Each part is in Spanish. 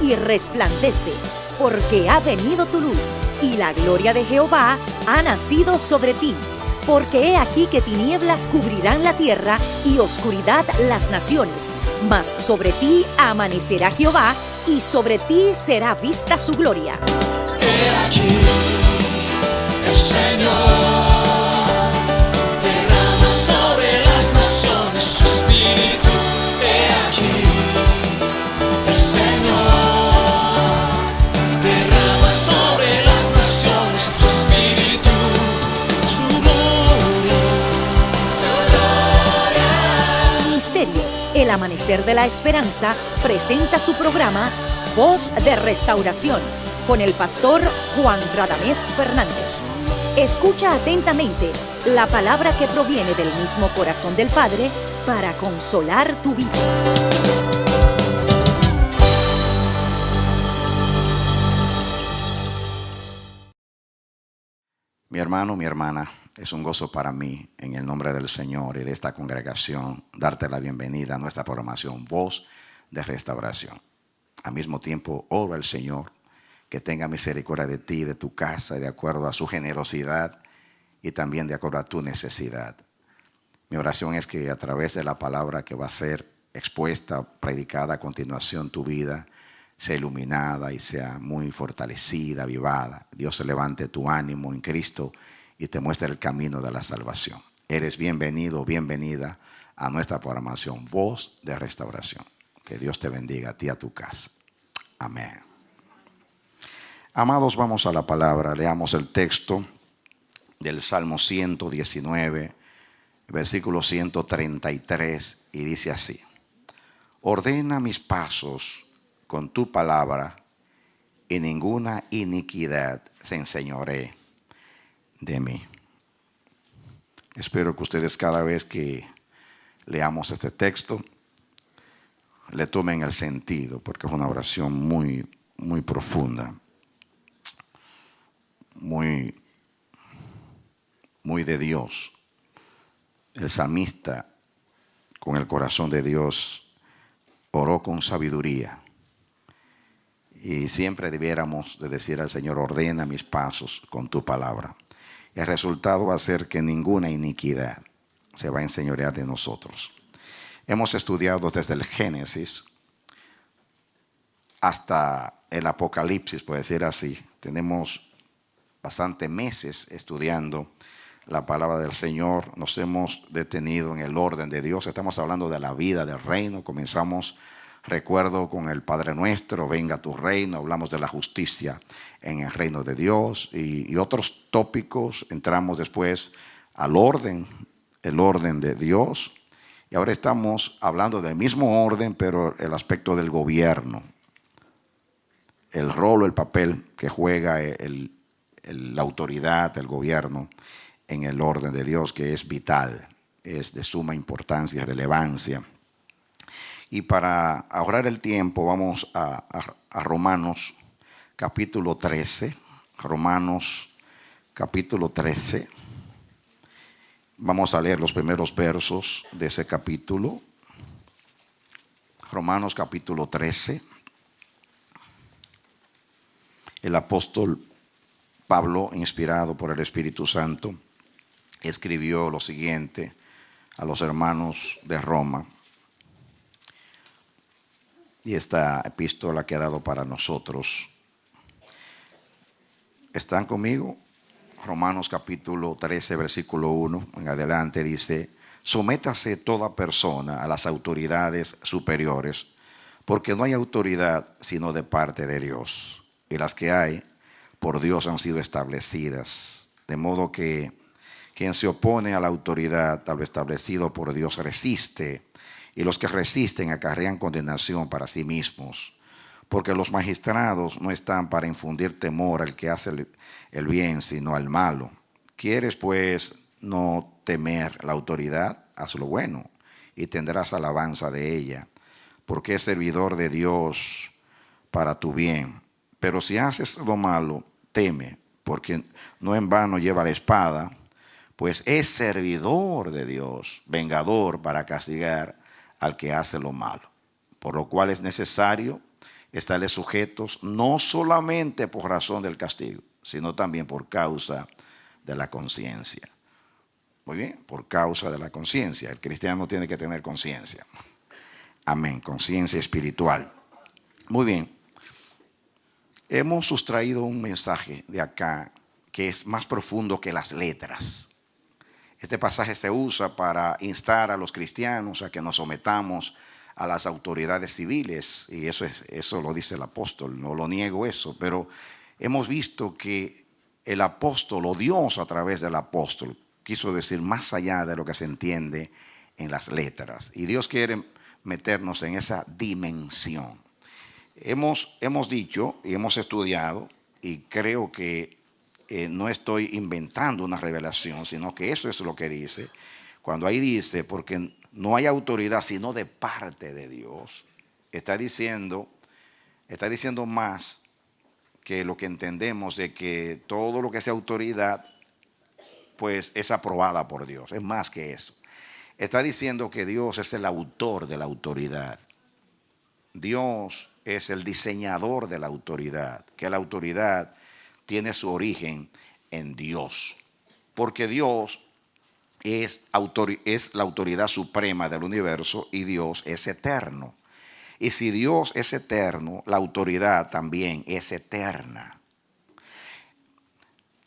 y resplandece, porque ha venido tu luz, y la gloria de Jehová ha nacido sobre ti. Porque he aquí que tinieblas cubrirán la tierra, y oscuridad las naciones. Mas sobre ti amanecerá Jehová, y sobre ti será vista su gloria. He aquí, el Señor derrama sobre las naciones su espíritu. He aquí, el Señor derrama sobre las naciones su espíritu. Su gloria, su gloria. Ministerio El Amanecer de la Esperanza presenta su programa Voz de Restauración con el pastor Juan Radamés Fernández. Escucha atentamente la palabra que proviene del mismo corazón del Padre para consolar tu vida. Mi hermano, mi hermana, es un gozo para mí, en el nombre del Señor y de esta congregación, darte la bienvenida a nuestra programación Voz de Restauración. Al mismo tiempo, oro al Señor que tenga misericordia de ti, de tu casa, de acuerdo a su generosidad y también de acuerdo a tu necesidad. Mi oración es que a través de la palabra que va a ser expuesta, predicada a continuación, tu vida sea iluminada y sea muy fortalecida, avivada. Dios se levante tu ánimo en Cristo y te muestre el camino de la salvación. Eres bienvenido, bienvenida a nuestra programación Voz de Restauración. Que Dios te bendiga a ti y a tu casa. Amén. Amados, vamos a la palabra. Leamos el texto del Salmo 119, versículo 133, y dice así: ordena mis pasos con tu palabra, y ninguna iniquidad se enseñoree de mí. Espero que ustedes, cada vez que leamos este texto, le tomen el sentido, porque es una oración muy, muy profunda, muy de Dios. El salmista, con el corazón de Dios, oró con sabiduría. Y siempre debiéramos de decir al Señor: ordena mis pasos con tu palabra. Y el resultado va a ser que ninguna iniquidad se va a enseñorear de nosotros. Hemos estudiado desde el Génesis hasta el Apocalipsis, puede decir así. Tenemos bastantes meses estudiando la palabra del Señor. Nos hemos detenido en el orden de Dios. Estamos hablando de la vida del reino. Comenzamos, recuerdo, con el Padre Nuestro, venga tu reino. Hablamos de la justicia en el reino de Dios y otros tópicos. Entramos después al orden, el orden de Dios. Y ahora estamos hablando del mismo orden, pero el aspecto del gobierno, el rol o el papel que juega la autoridad, el gobierno en el orden de Dios, que es vital, es de suma importancia y relevancia. Y para ahorrar el tiempo, vamos a Romanos capítulo 13. Romanos capítulo 13. Vamos a leer los primeros versos de ese capítulo. Romanos capítulo 13. El apóstol Pablo, inspirado por el Espíritu Santo, escribió lo siguiente a los hermanos de Roma. Y esta epístola ha quedado para nosotros. ¿Están conmigo? Romanos capítulo 13, versículo 1 en adelante dice: sométase toda persona a las autoridades superiores, porque no hay autoridad sino de parte de Dios, y las que hay por Dios han sido establecidas. De modo que quien se opone a la autoridad, a lo establecido por Dios, resiste, y los que resisten acarrean condenación para sí mismos. Porque los magistrados no están para infundir temor al que hace el bien, sino al malo. ¿Quieres pues no temer la autoridad? Haz lo bueno y tendrás alabanza de ella, porque es servidor de Dios para tu bien. Pero si haces lo malo, teme, porque no en vano lleva la espada, pues es servidor de Dios, vengador para castigar al que hace lo malo. Por lo cual es necesario estarles sujetos no solamente por razón del castigo, sino también por causa de la conciencia. Muy bien, por causa de la conciencia. El cristiano tiene que tener conciencia. Amén, conciencia espiritual. Muy bien. Hemos sustraído un mensaje de acá que es más profundo que las letras. Este pasaje se usa para instar a los cristianos a que nos sometamos a las autoridades civiles, y eso lo dice el apóstol, no lo niego eso, pero hemos visto que el apóstol o Dios a través del apóstol quiso decir más allá de lo que se entiende en las letras, y Dios quiere meternos en esa dimensión. Hemos dicho y hemos estudiado, y creo que no estoy inventando una revelación, sino que eso es lo que dice. Cuando ahí dice, porque no hay autoridad sino de parte de Dios, está diciendo más que lo que entendemos de que todo lo que sea autoridad, pues es aprobada por Dios. Es más que eso. Está diciendo que Dios es el autor de la autoridad. Dios es el diseñador de la autoridad, que la autoridad tiene su origen en Dios, porque Dios es la autoridad suprema del universo y Dios es eterno. Y si Dios es eterno, la autoridad también es eterna.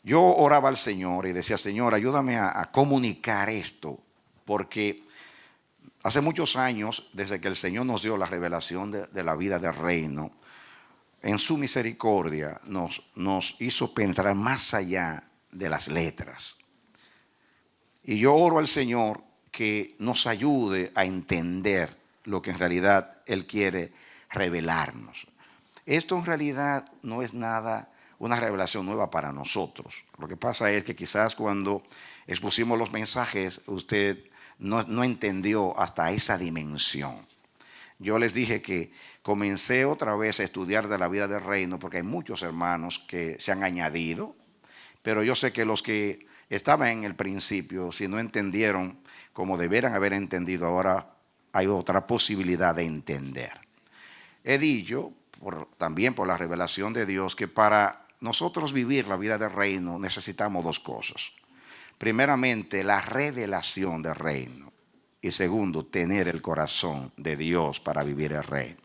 Yo oraba al Señor y decía, Señor, ayúdame a comunicar esto, porque hace muchos años, desde que el Señor nos dio la revelación de la vida del reino, en su misericordia nos hizo penetrar más allá de las letras. Y yo oro al Señor que nos ayude a entender lo que en realidad Él quiere revelarnos. Esto en realidad no es nada, una revelación nueva para nosotros. Lo que pasa es que quizás cuando expusimos los mensajes, usted no entendió hasta esa dimensión. Yo les dije que comencé otra vez a estudiar de la vida del reino porque hay muchos hermanos que se han añadido, pero yo sé que los que estaban en el principio, si no entendieron como debieran haber entendido, ahora hay otra posibilidad de entender. He dicho, también por la revelación de Dios, que para nosotros vivir la vida del reino necesitamos dos cosas. Primeramente, la revelación del reino. Y segundo, tener el corazón de Dios para vivir el reino.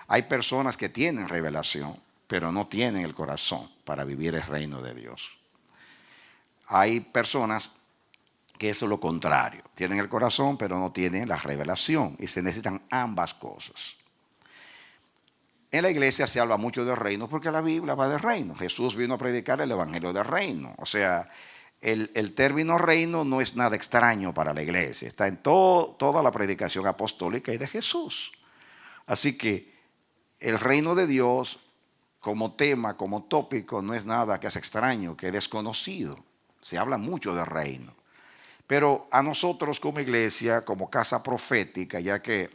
Hay personas que tienen revelación, pero no tienen el corazón para vivir el reino de Dios. Hay personas que eso es lo contrario. Tienen el corazón, pero no tienen la revelación. Y se necesitan ambas cosas. En la iglesia se habla mucho del reino porque la Biblia va del reino. Jesús vino a predicar el evangelio del reino. O sea, el término reino no es nada extraño para la iglesia. Está en toda la predicación apostólica y de Jesús. Así que el reino de Dios como tema, como tópico, no es nada que es extraño, que es desconocido. Se habla mucho del reino. Pero a nosotros como iglesia, como casa profética, ya que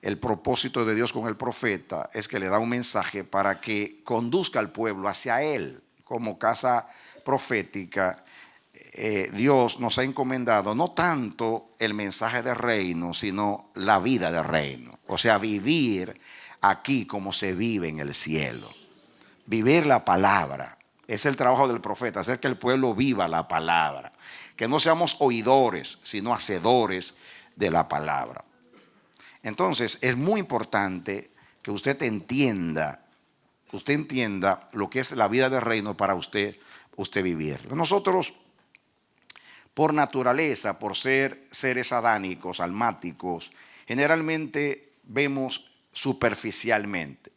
el propósito de Dios con el profeta es que le da un mensaje para que conduzca al pueblo hacia Él. Como casa profética, Dios nos ha encomendado no tanto el mensaje del reino, sino la vida del reino. O sea, vivir aquí como se vive en el cielo. Vivir la palabra. Es el trabajo del profeta, hacer que el pueblo viva la palabra. Que no seamos oidores, sino hacedores de la palabra. Entonces, es muy importante que usted entienda lo que es la vida del reino para usted vivir. Nosotros, por naturaleza, por ser seres adánicos, almáticos, generalmente vemos superficialmente.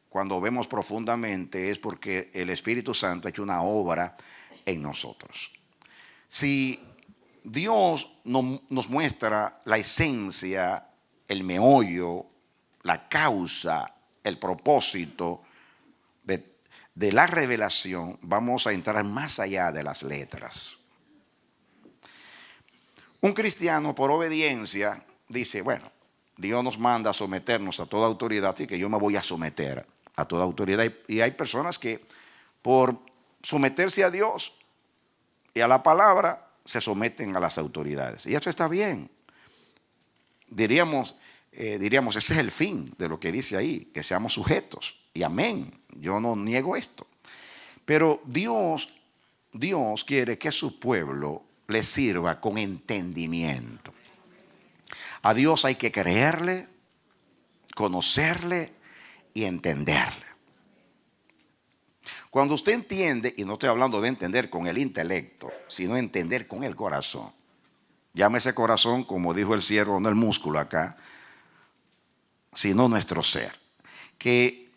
Cuando vemos profundamente es porque el Espíritu Santo ha hecho una obra en nosotros. Si Dios nos muestra la esencia, el meollo, la causa, el propósito de la revelación, vamos a entrar más allá de las letras. Un cristiano por obediencia dice, bueno, Dios nos manda a someternos a toda autoridad, así que yo me voy a someter a toda autoridad. Y hay personas que por someterse a Dios y a la palabra se someten a las autoridades. Y eso está bien. Diríamos, diríamos, ese es el fin de lo que dice ahí, que seamos sujetos. Y amén, yo no niego esto. Pero Dios quiere que su pueblo le sirva con entendimiento. A Dios hay que creerle, conocerle y entenderle. Cuando usted entiende, y no estoy hablando de entender con el intelecto, sino entender con el corazón. Llámese corazón, como dijo el siervo, no el músculo acá, sino nuestro ser. Que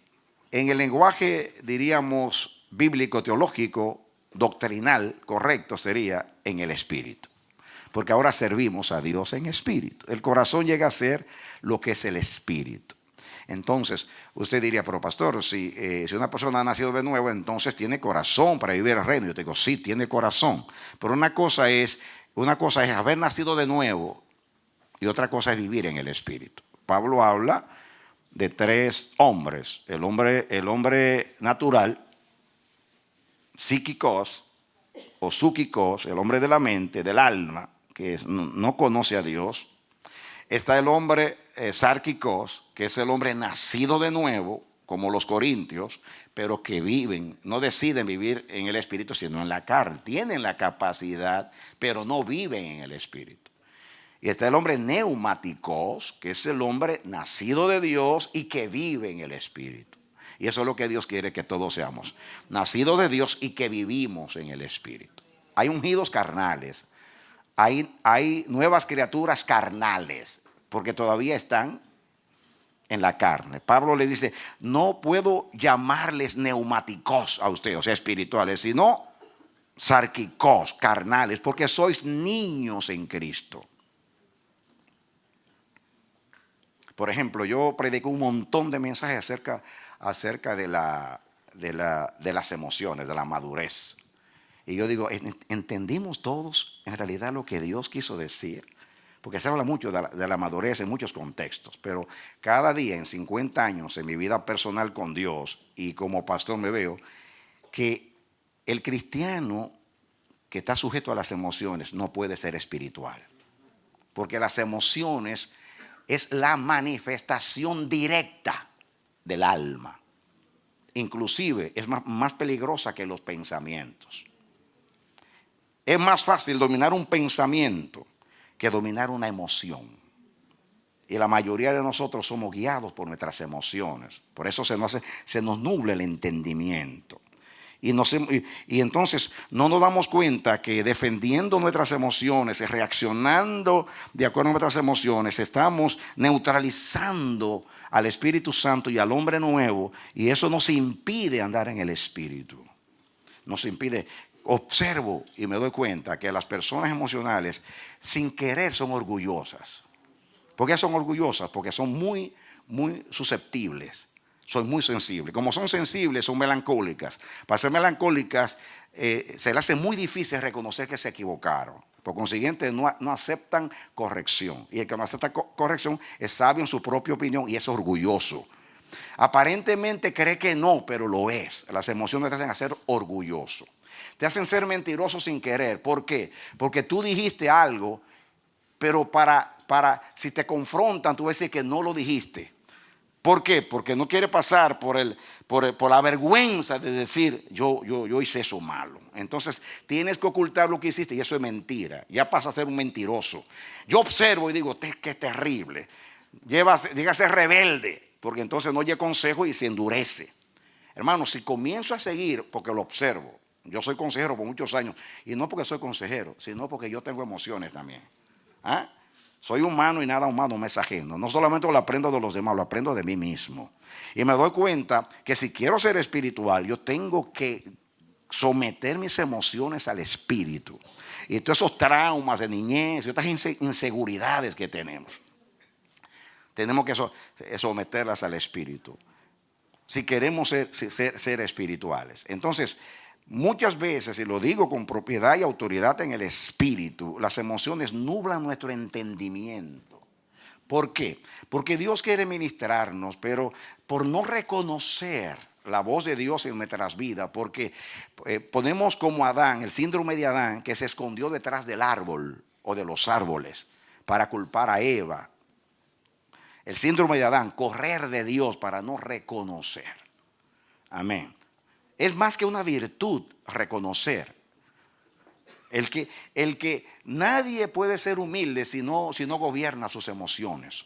en el lenguaje, diríamos, bíblico, teológico, doctrinal, correcto sería en el espíritu. Porque ahora servimos a Dios en espíritu. El corazón llega a ser lo que es el espíritu. Entonces, usted diría, pero pastor, si una persona ha nacido de nuevo, entonces tiene corazón para vivir el reino. Yo te digo, sí, tiene corazón. Pero una cosa es haber nacido de nuevo y otra cosa es vivir en el espíritu. Pablo habla de 3 hombres. El hombre natural, psíquicos o psúquicos, el hombre de la mente, del alma, que no conoce a Dios. Está el hombre sárquicos, que es el hombre nacido de nuevo, como los corintios, pero que no deciden vivir en el espíritu, sino en la carne. Tienen la capacidad, pero no viven en el espíritu. Y está el hombre neumáticos, que es el hombre nacido de Dios y que vive en el espíritu. Y eso es lo que Dios quiere que todos seamos. Nacidos de Dios y que vivimos en el espíritu. Hay ungidos carnales. Hay nuevas criaturas carnales, porque todavía están en la carne. Pablo le dice, no puedo llamarles neumáticos a ustedes, o sea, espirituales, sino sárquicos, carnales, porque sois niños en Cristo. Por ejemplo, yo predico un montón de mensajes acerca de las emociones, de la madurez. Y yo digo, ¿entendimos todos en realidad lo que Dios quiso decir? Porque se habla mucho de la madurez en muchos contextos, pero cada día en 50 años en mi vida personal con Dios y como pastor me veo que el cristiano que está sujeto a las emociones no puede ser espiritual. Porque las emociones es la manifestación directa del alma. Inclusive es más peligrosa que los pensamientos. Es más fácil dominar un pensamiento que dominar una emoción. Y la mayoría de nosotros somos guiados por nuestras emociones. Por eso se nos nubla el entendimiento. Y entonces no nos damos cuenta que defendiendo nuestras emociones y reaccionando de acuerdo a nuestras emociones, estamos neutralizando al Espíritu Santo y al hombre nuevo. Y eso nos impide andar en el Espíritu. Nos impide. Observo y me doy cuenta que las personas emocionales sin querer son orgullosas. ¿Por qué son orgullosas? Porque son muy susceptibles. Son muy sensibles. Como son sensibles, son melancólicas. Para ser melancólicas, se les hace muy difícil reconocer que se equivocaron. Por consiguiente, no aceptan corrección. Y el que no acepta corrección es sabio en su propia opinión y es orgulloso. Aparentemente cree que no, pero lo es. Las emociones te hacen ser orgulloso. Te hacen ser mentiroso sin querer. ¿Por qué? Porque tú dijiste algo, pero si te confrontan, tú vas a decir que no lo dijiste. ¿Por qué? Porque no quiere pasar por la vergüenza de decir yo hice eso malo. Entonces tienes que ocultar lo que hiciste y eso es mentira. Ya pasa a ser un mentiroso. Yo observo y digo, qué terrible. Llega a ser rebelde, porque entonces no oye consejo y se endurece. Hermano, si comienzo a seguir, porque lo observo. Yo soy consejero por muchos años. Y no porque soy consejero, sino porque yo tengo emociones también. Soy humano y nada humano me es ajeno. No solamente lo aprendo de los demás, lo aprendo de mí mismo. Y me doy cuenta que si quiero ser espiritual, yo tengo que someter mis emociones al espíritu. Y todos esos traumas de niñez y otras inseguridades que tenemos que someterlas al espíritu. Si queremos ser espirituales. Entonces, muchas veces, y lo digo con propiedad y autoridad en el espíritu, las emociones nublan nuestro entendimiento. ¿Por qué? Porque Dios quiere ministrarnos, pero por no reconocer la voz de Dios en nuestras vidas, porque ponemos como Adán, el síndrome de Adán, que se escondió detrás del árbol o de los árboles para culpar a Eva. El síndrome de Adán, correr de Dios para no reconocer. Amén. Es más que una virtud reconocer. El que nadie puede ser humilde si no gobierna sus emociones.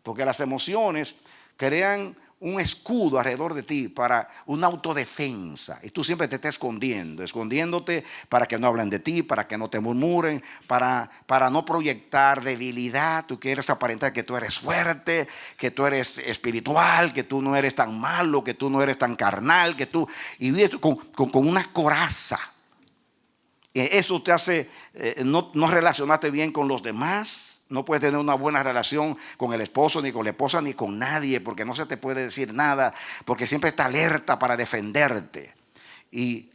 Porque las emociones crean un escudo alrededor de ti para una autodefensa. Y tú siempre te estás escondiéndote para que no hablen de ti, para que no te murmuren, para no proyectar debilidad. Tú quieres aparentar que tú eres fuerte, que tú eres espiritual, que tú no eres tan malo, que tú no eres tan carnal, y vives con una coraza. Eso te hace no relacionarte bien con los demás. No puedes tener una buena relación con el esposo, ni con la esposa, ni con nadie, porque no se te puede decir nada, porque siempre está alerta para defenderte. Y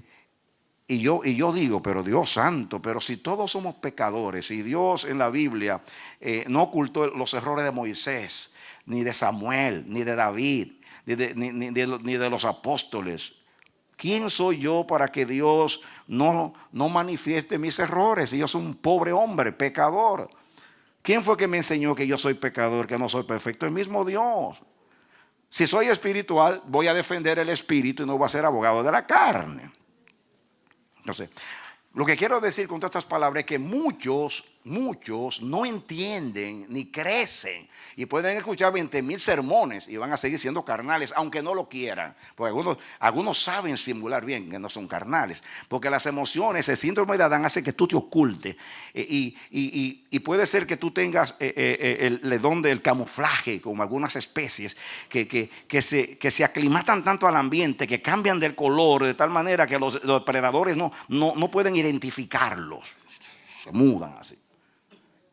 yo digo, pero Dios santo, pero si todos somos pecadores, y Dios en la Biblia no ocultó los errores de Moisés, ni de Samuel, ni de David, ni de los apóstoles, ¿quién soy yo para que Dios no manifieste mis errores? Si yo soy un pobre hombre, pecador. ¿Quién fue que me enseñó que yo soy pecador, que no soy perfecto? El mismo Dios. Si soy espiritual, voy a defender el espíritu y no voy a ser abogado de la carne. Entonces, lo que quiero decir con todas estas palabras es que muchos no entienden ni crecen y pueden escuchar 20,000 sermones y van a seguir siendo carnales, aunque no lo quieran. Porque algunos saben simular bien que no son carnales, porque las emociones, el síndrome de Adán hace que tú te ocultes y puede ser que tú tengas el don del camuflaje, como algunas especies que se aclimatan tanto al ambiente, que cambian del color de tal manera que los predadores no pueden identificarlos, se mudan así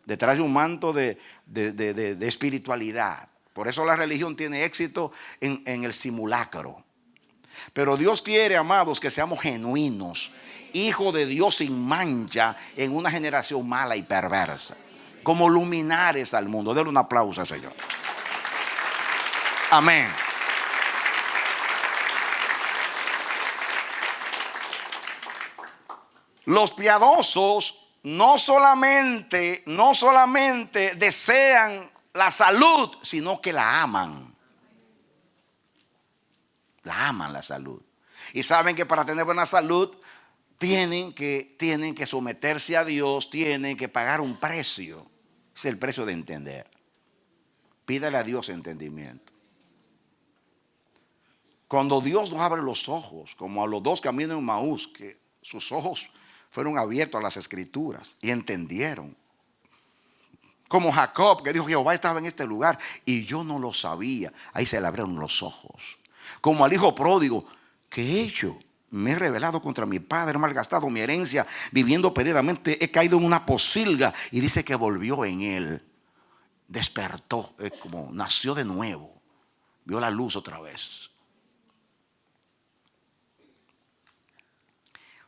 detrás de un manto de espiritualidad. Por eso la religión tiene éxito en el simulacro. Pero Dios quiere, amados, que seamos genuinos, hijos de Dios sin mancha en una generación mala y perversa, como luminares al mundo. Denle un aplauso al Señor. Amén. Los piadosos no solamente desean la salud, sino que la aman. La aman la salud. Y saben que para tener buena salud tienen que someterse a Dios, tienen que pagar un precio. Es el precio de entender. Pídale a Dios entendimiento. Cuando Dios nos abre los ojos, como a los dos caminos en Maús, que sus ojos fueron abiertos a las escrituras y entendieron. Como Jacob, que dijo: Jehová estaba en este lugar y yo no lo sabía. Ahí se le abrieron los ojos. Como al hijo pródigo: ¿qué he hecho? Me he rebelado contra mi padre, he malgastado mi herencia, viviendo perdidamente, he caído en una pocilga. Y dice que volvió en él. Despertó, como nació de nuevo. Vio la luz otra vez.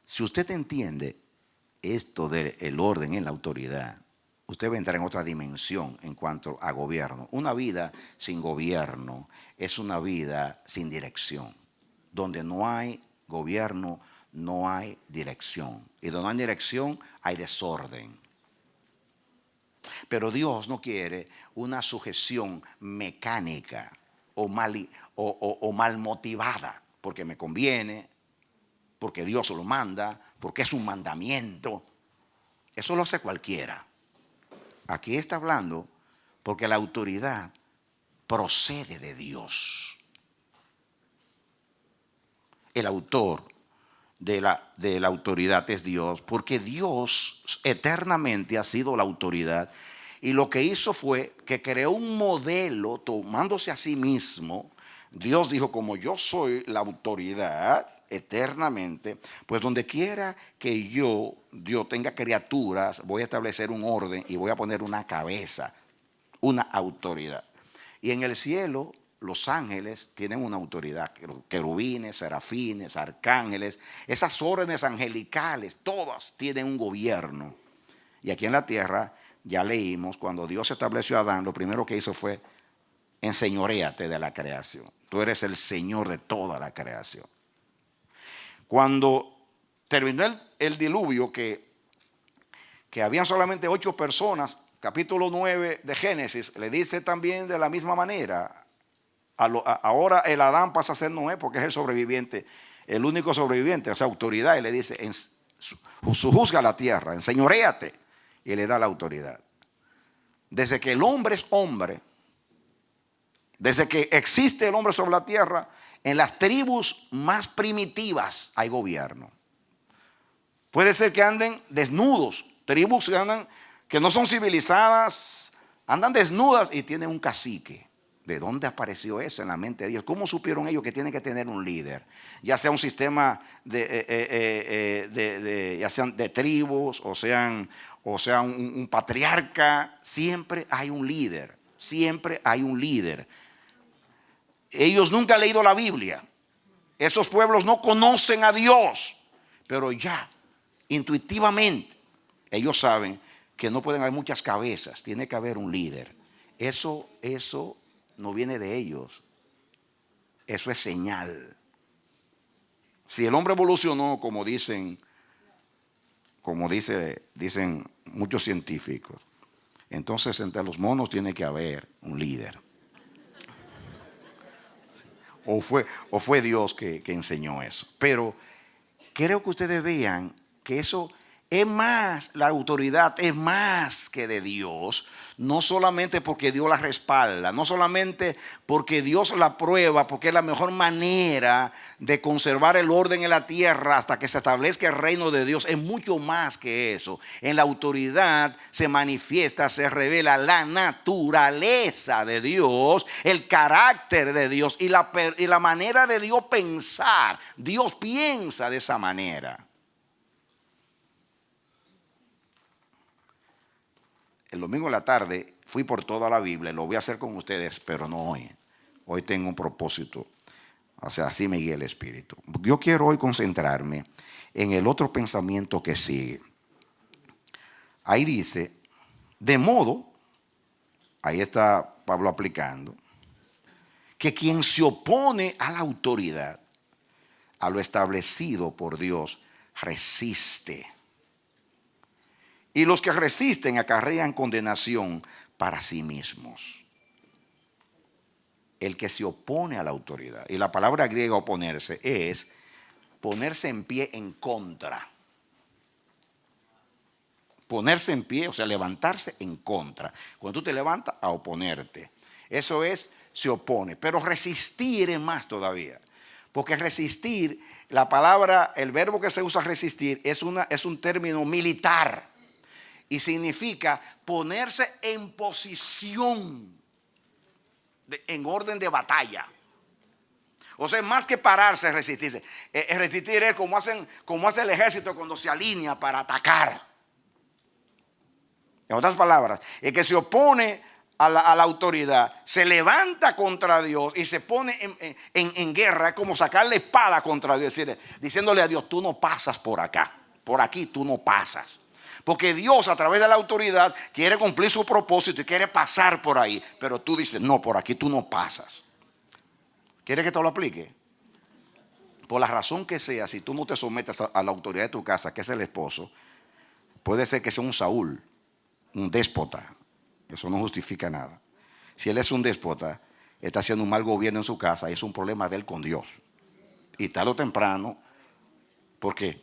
Si usted entiende esto del orden en la autoridad, usted va a entrar en otra dimensión en cuanto a gobierno. Una vida sin gobierno es una vida sin dirección. Donde no hay gobierno, no hay dirección. Y donde no hay dirección, hay desorden. Pero Dios no quiere una sujeción mecánica o mal motivada, porque me conviene, porque Dios lo manda, porque es un mandamiento. Eso lo hace cualquiera. Aquí está hablando porque la autoridad procede de Dios. El autor de la autoridad es Dios, porque Dios eternamente ha sido la autoridad. Y lo que hizo fue que creó un modelo tomándose a sí mismo. Dios dijo: como yo soy la autoridad eternamente, pues donde quiera que yo tenga criaturas, voy a establecer un orden y voy a poner una cabeza, una autoridad. Y en el cielo los ángeles tienen una autoridad, querubines, serafines, arcángeles, esas órdenes angelicales, todas tienen un gobierno. Y aquí en la tierra ya leímos, cuando Dios estableció a Adán, lo primero que hizo fue: enseñoréate de la creación. Tú eres el Señor de toda la creación. Cuando terminó el diluvio, que habían solamente 8 personas capítulo 9 de Génesis, le dice también de la misma manera. Ahora el Adán pasa a ser Noé porque es el sobreviviente, el único sobreviviente, esa autoridad, y le dice, juzga la tierra, enseñoréate, y le da la autoridad. Desde que el hombre es hombre, desde que existe el hombre sobre la tierra, en las tribus más primitivas hay gobierno. Puede ser que anden desnudos, tribus que no son civilizadas, andan desnudas y tienen un cacique. ¿De dónde apareció eso en la mente de Dios? ¿Cómo supieron ellos que tienen que tener un líder? Ya sea un sistema ya sean de tribus o sean un patriarca, siempre hay un líder. Siempre hay un líder. Ellos nunca han leído la Biblia. Esos pueblos no conocen a Dios, pero ya intuitivamente ellos saben que no pueden haber muchas cabezas, tiene que haber un líder. Eso no viene de ellos, eso es señal. Si el hombre evolucionó, como dicen muchos científicos, entonces entre los monos tiene que haber un líder. O fue Dios que enseñó eso. Pero creo que ustedes vean que eso es más, la autoridad es más que de Dios. No solamente porque Dios la respalda, no solamente porque Dios la aprueba, porque es la mejor manera de conservar el orden en la tierra hasta que se establezca el reino de Dios. Es mucho más que eso. En la autoridad se manifiesta, se revela la naturaleza de Dios, el carácter de Dios y la manera de Dios pensar. Dios piensa de esa manera. El domingo en la tarde fui por toda la Biblia, lo voy a hacer con ustedes, pero no hoy. Hoy tengo un propósito, o sea, así me guía el Espíritu. Yo quiero hoy concentrarme en el otro pensamiento que sigue. Ahí dice, de modo, ahí está Pablo aplicando, que quien se opone a la autoridad, a lo establecido por Dios, resiste. Y los que resisten acarrean condenación para sí mismos. El que se opone a la autoridad. Y la palabra griega oponerse es ponerse en pie en contra. Ponerse en pie, o sea, levantarse en contra. Cuando tú te levantas a oponerte. Eso es, se opone. Pero resistir es más todavía. Porque resistir, la palabra, el verbo que se usa resistir es un término militar. Y significa ponerse en posición, en orden de batalla. O sea, más que pararse, resistirse. Resistir es como hace el ejército cuando se alinea para atacar. En otras palabras, el que se opone a la autoridad se levanta contra Dios y se pone en guerra. Es como sacar la espada contra Dios, diciéndole a Dios, tú no pasas por acá, por aquí tú no pasas. Porque Dios a través de la autoridad quiere cumplir su propósito y quiere pasar por ahí. Pero tú dices, no, por aquí tú no pasas. ¿Quieres que te lo aplique? Por la razón que sea, si tú no te sometes a la autoridad de tu casa, que es el esposo, puede ser que sea un Saúl, un déspota. Eso no justifica nada. Si él es un déspota, está haciendo un mal gobierno en su casa y es un problema de él con Dios. Y tarde o temprano, porque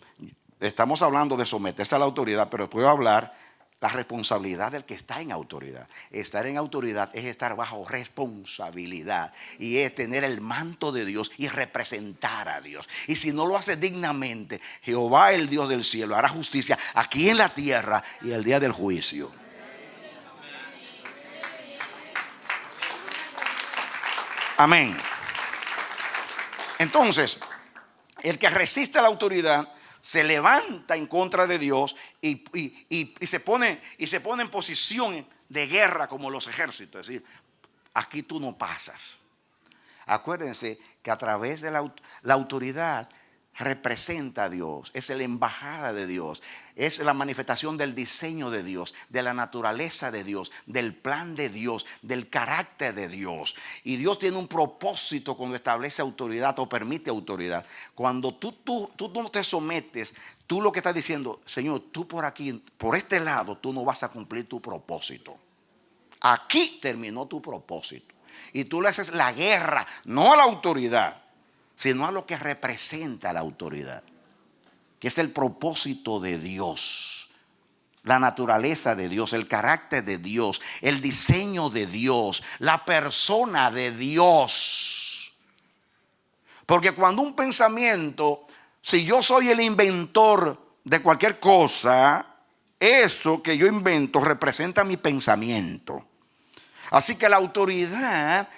estamos hablando de someterse a la autoridad, pero puedo hablar la responsabilidad del que está en autoridad. Estar en autoridad es estar bajo responsabilidad y es tener el manto de Dios y representar a Dios. Y si no lo hace dignamente, Jehová, el Dios del cielo, hará justicia aquí en la tierra y el día del juicio. Amén. Entonces, el que resiste a la autoridad se levanta en contra de Dios y se pone en posición de guerra como los ejércitos. Es decir, aquí tú no pasas. Acuérdense que a través de la autoridad representa a Dios, es la embajada de Dios, es la manifestación del diseño de Dios, de la naturaleza de Dios, del plan de Dios, del carácter de Dios. Y Dios tiene un propósito cuando establece autoridad o permite autoridad. Cuando tú no te sometes, tú lo que estás diciendo, Señor, tú por aquí, por este lado, tú no vas a cumplir tu propósito. Aquí terminó tu propósito. Y tú le haces la guerra, no a la autoridad, sino a lo que representa la autoridad, que es el propósito de Dios, la naturaleza de Dios, el carácter de Dios, el diseño de Dios, la persona de Dios. Porque cuando un pensamiento, si yo soy el inventor de cualquier cosa, eso que yo invento representa mi pensamiento. Así que la autoridad,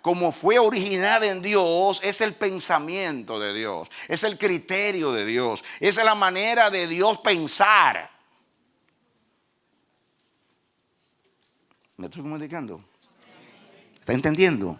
como fue originada en Dios, es el pensamiento de Dios, es el criterio de Dios, es la manera de Dios pensar. ¿Me estoy comunicando? ¿Está entendiendo?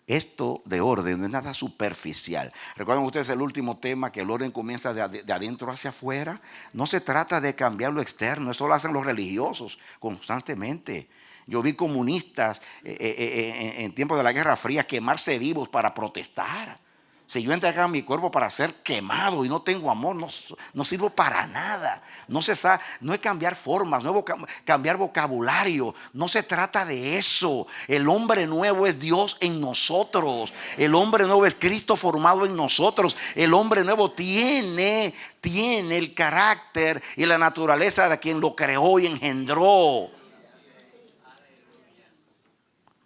Esto de orden no es nada superficial. Recuerden ustedes el último tema, que el orden comienza de adentro hacia afuera. No se trata de cambiar lo externo, eso lo hacen los religiosos constantemente. Yo vi comunistas en tiempos de la Guerra Fría quemarse vivos para protestar. Si yo entregara mi cuerpo para ser quemado y no tengo amor, no sirvo para nada. No es cambiar formas, no es cambiar vocabulario. No se trata de eso. El hombre nuevo es Dios en nosotros. El hombre nuevo es Cristo formado en nosotros. El hombre nuevo tiene el carácter y la naturaleza de quien lo creó y engendró.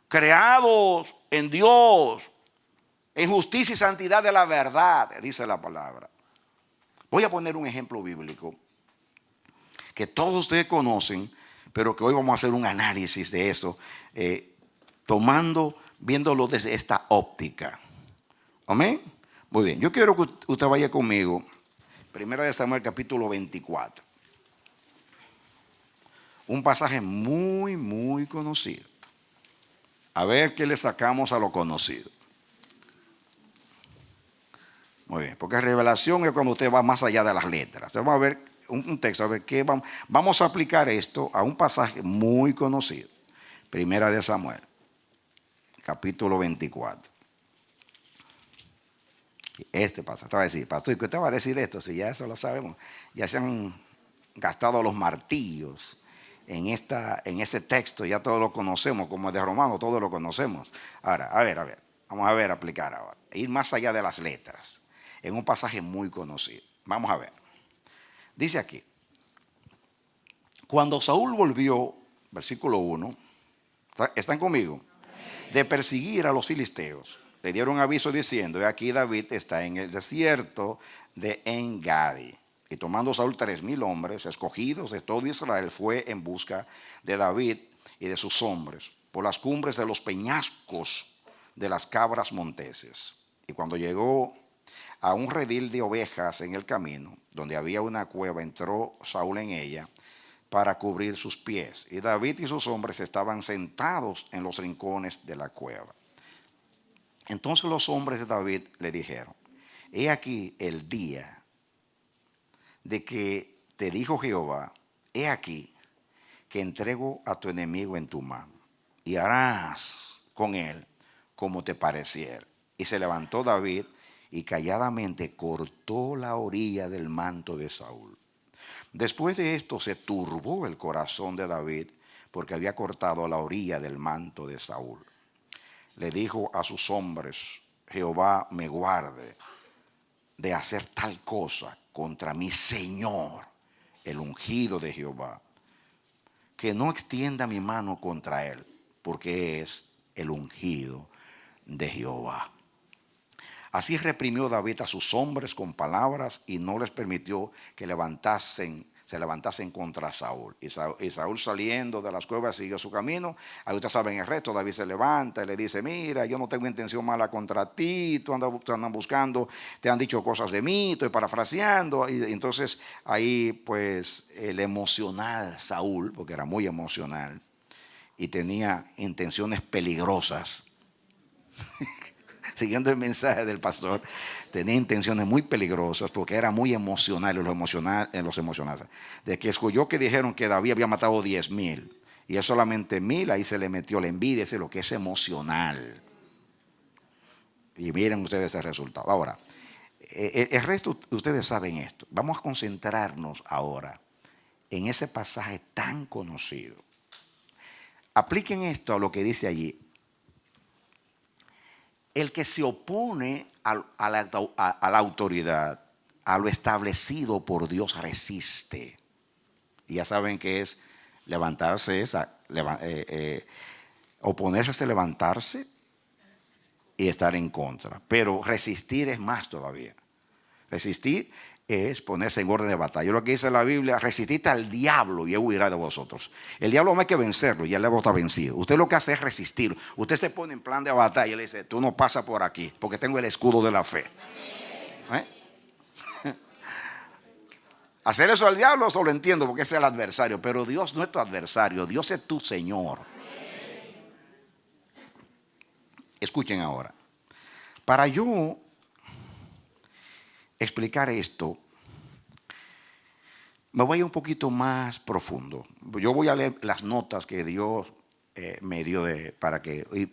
Creados en Dios, en justicia y santidad de la verdad, dice la palabra. Voy a poner un ejemplo bíblico que todos ustedes conocen, pero que hoy vamos a hacer un análisis de eso, viéndolo desde esta óptica. ¿Amén? Muy bien, yo quiero que usted vaya conmigo, 1 Samuel capítulo 24. Un pasaje muy, muy conocido. A ver qué le sacamos a lo conocido. Muy bien, porque revelación es cuando usted va más allá de las letras. Entonces vamos a ver un texto, a ver qué vamos a aplicar esto a un pasaje muy conocido. 1 Samuel, capítulo 24. Este pasaje, te va a decir, pastor, ¿qué te va a decir esto? Si ya eso lo sabemos, ya se han gastado los martillos en ese texto, ya todos lo conocemos, como es de Romanos, todos lo conocemos. Ahora, a ver, vamos a ver, aplicar ahora, ir más allá de las letras, en un pasaje muy conocido. Vamos a ver. Dice aquí, cuando Saúl volvió, versículo 1, ¿están conmigo? De perseguir a los filisteos, le dieron aviso diciendo, he aquí David está en el desierto de En-Gadi. Y tomando Saúl 3,000 hombres escogidos de todo Israel, fue en busca de David y de sus hombres por las cumbres de los peñascos de las cabras monteses. Y cuando llegó a un redil de ovejas en el camino, donde había una cueva, entró Saúl en ella para cubrir sus pies. Y David y sus hombres estaban sentados en los rincones de la cueva. Entonces los hombres de David le dijeron, he aquí el día de que te dijo Jehová, he aquí que entrego a tu enemigo en tu mano y harás con él como te pareciera. Y se levantó David y calladamente cortó la orilla del manto de Saúl. Después de esto se turbó el corazón de David porque había cortado la orilla del manto de Saúl. Le dijo a sus hombres, Jehová me guarde de hacer tal cosa contra mi Señor, el ungido de Jehová, que no extienda mi mano contra él, porque es el ungido de Jehová. Así reprimió David a sus hombres con palabras y no les permitió que se levantasen contra Saúl. Y Saúl saliendo de las cuevas siguió su camino. Ahí ustedes saben el resto. David se levanta y le dice, mira, yo no tengo intención mala contra ti, tú andas buscando, te han dicho cosas de mí, estoy parafraseando. Y entonces ahí pues el emocional Saúl, porque era muy emocional y tenía intenciones peligrosas. siguiendo el mensaje del pastor, tenía intenciones muy peligrosas porque era muy emocional, en los emocionales. De que escuchó que dijeron que David había matado 10,000 y es solamente 1,000, ahí se le metió la envidia, ese es lo que es emocional. Y miren ustedes el resultado. Ahora, el resto ustedes saben esto. Vamos a concentrarnos ahora en ese pasaje tan conocido. Apliquen esto a lo que dice allí. El que se opone a la autoridad, a lo establecido por Dios, resiste. Y ya saben que es levantarse, oponerse es levantarse y estar en contra. Pero resistir es más todavía. Resistir es ponerse en orden de batalla. Lo que dice la Biblia: resistid al diablo y él huirá de vosotros. El diablo no hay que vencerlo, ya el diablo está vencido. Usted lo que hace es resistir. Usted se pone en plan de batalla y le dice: tú no pasas por aquí porque tengo el escudo de la fe. Hacer eso al diablo, eso lo entiendo porque ese es el adversario. Pero Dios no es tu adversario, Dios es tu Señor. Escuchen ahora. Para yo explicar esto, me voy a ir un poquito más profundo. Yo voy a leer las notas que Dios me dio para que y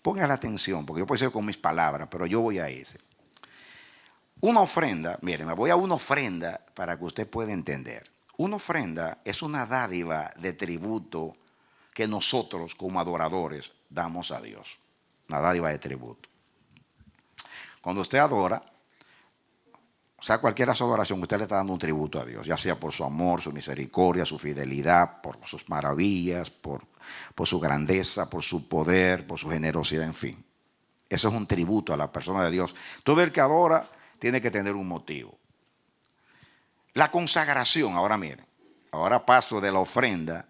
pongan la atención, porque yo puedo decir con mis palabras, pero yo voy a ese. Una ofrenda, miren, me voy a una ofrenda para que usted pueda entender. Una ofrenda es una dádiva de tributo que nosotros como adoradores damos a Dios. Una dádiva de tributo. Cuando usted adora, o sea, cualquiera su adoración, usted le está dando un tributo a Dios, ya sea por su amor, su misericordia, su fidelidad, por sus maravillas, por su grandeza, por su poder, por su generosidad, en fin. Eso es un tributo a la persona de Dios. Todo el que adora tiene que tener un motivo. La consagración, ahora miren, ahora paso de la ofrenda,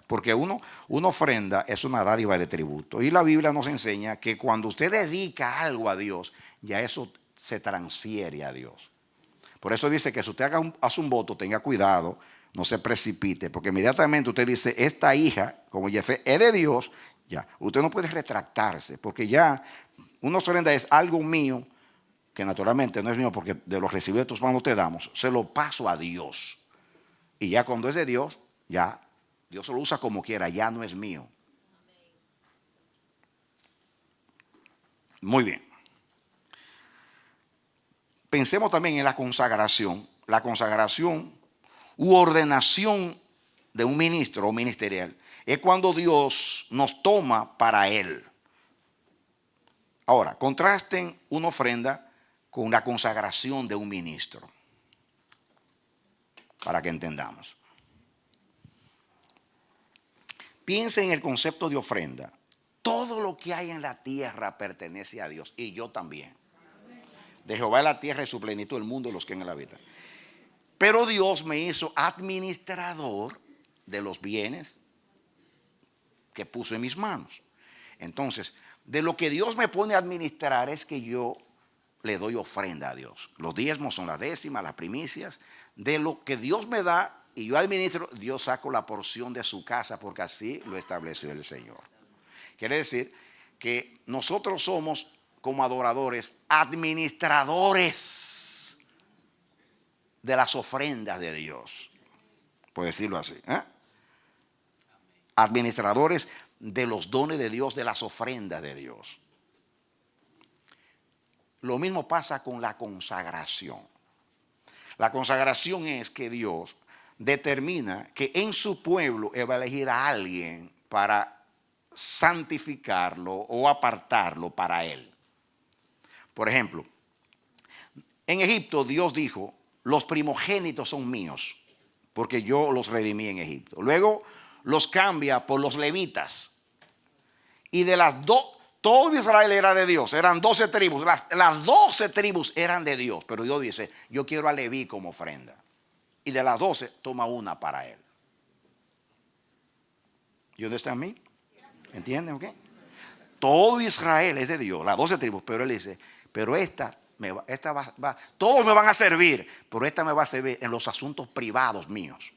porque una ofrenda es una dádiva de tributo. Y la Biblia nos enseña que cuando usted dedica algo a Dios, ya eso se transfiere a Dios. Por eso dice que si usted hace un voto, tenga cuidado, no se precipite, porque inmediatamente usted dice: esta hija, como Jefé, es de Dios, ya, usted no puede retractarse, porque ya una ofrenda es algo mío, que naturalmente no es mío, porque de lo recibido de tus manos te damos, se lo paso a Dios. Y ya cuando es de Dios, ya Dios lo usa como quiera, ya no es mío. Muy bien. Pensemos también en la consagración. La consagración u ordenación de un ministro o ministerial es cuando Dios nos toma para Él. Ahora, contrasten una ofrenda con la consagración de un ministro, para que entendamos. Piensen en el concepto de ofrenda. Todo lo que hay en la tierra pertenece a Dios, y yo también. De Jehová es la tierra y su plenitud, el mundo y los que en él habitan. Pero Dios me hizo administrador de los bienes que puso en mis manos. Entonces, de lo que Dios me pone a administrar es que yo le doy ofrenda a Dios. Los diezmos son las décimas, las primicias. De lo que Dios me da y yo administro, Dios saco la porción de su casa, porque así lo estableció el Señor. Quiere decir que nosotros somos, como adoradores, administradores de las ofrendas de Dios. Por decirlo así. Administradores de los dones de Dios, de las ofrendas de Dios. Lo mismo pasa con la consagración. La consagración es que Dios determina que en su pueblo Él va a elegir a alguien para santificarlo o apartarlo para Él. Por ejemplo, en Egipto Dios dijo: los primogénitos son míos, porque yo los redimí en Egipto. Luego los cambia por los levitas. Y de las todo Israel era de Dios, eran 12 tribus. Las 12 tribus eran de Dios, pero Dios dice: yo quiero a Leví como ofrenda. Y de las 12 toma una para él. ¿Y dónde está a mí? ¿Entienden? ¿Ok? Todo Israel es de Dios, las 12 tribus, pero él dice: pero todos me van a servir, pero esta me va a servir en los asuntos privados míos.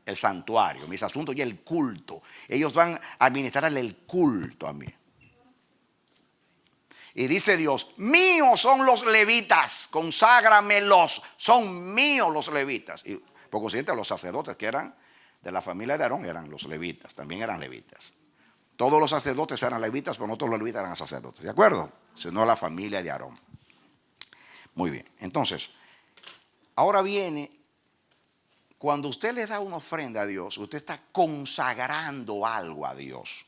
El santuario, mis asuntos y el culto. Ellos van a administrarle el culto a mí. Y dice Dios, míos son los levitas, conságramelos, son míos los levitas. Y por consiguiente los sacerdotes que eran de la familia de Aarón eran los levitas, también eran levitas. Todos los sacerdotes eran levitas, pero no todos los levitas eran sacerdotes, ¿de acuerdo? Sino la familia de Aarón. Muy bien, entonces, ahora viene, cuando usted le da una ofrenda a Dios, usted está consagrando algo a Dios.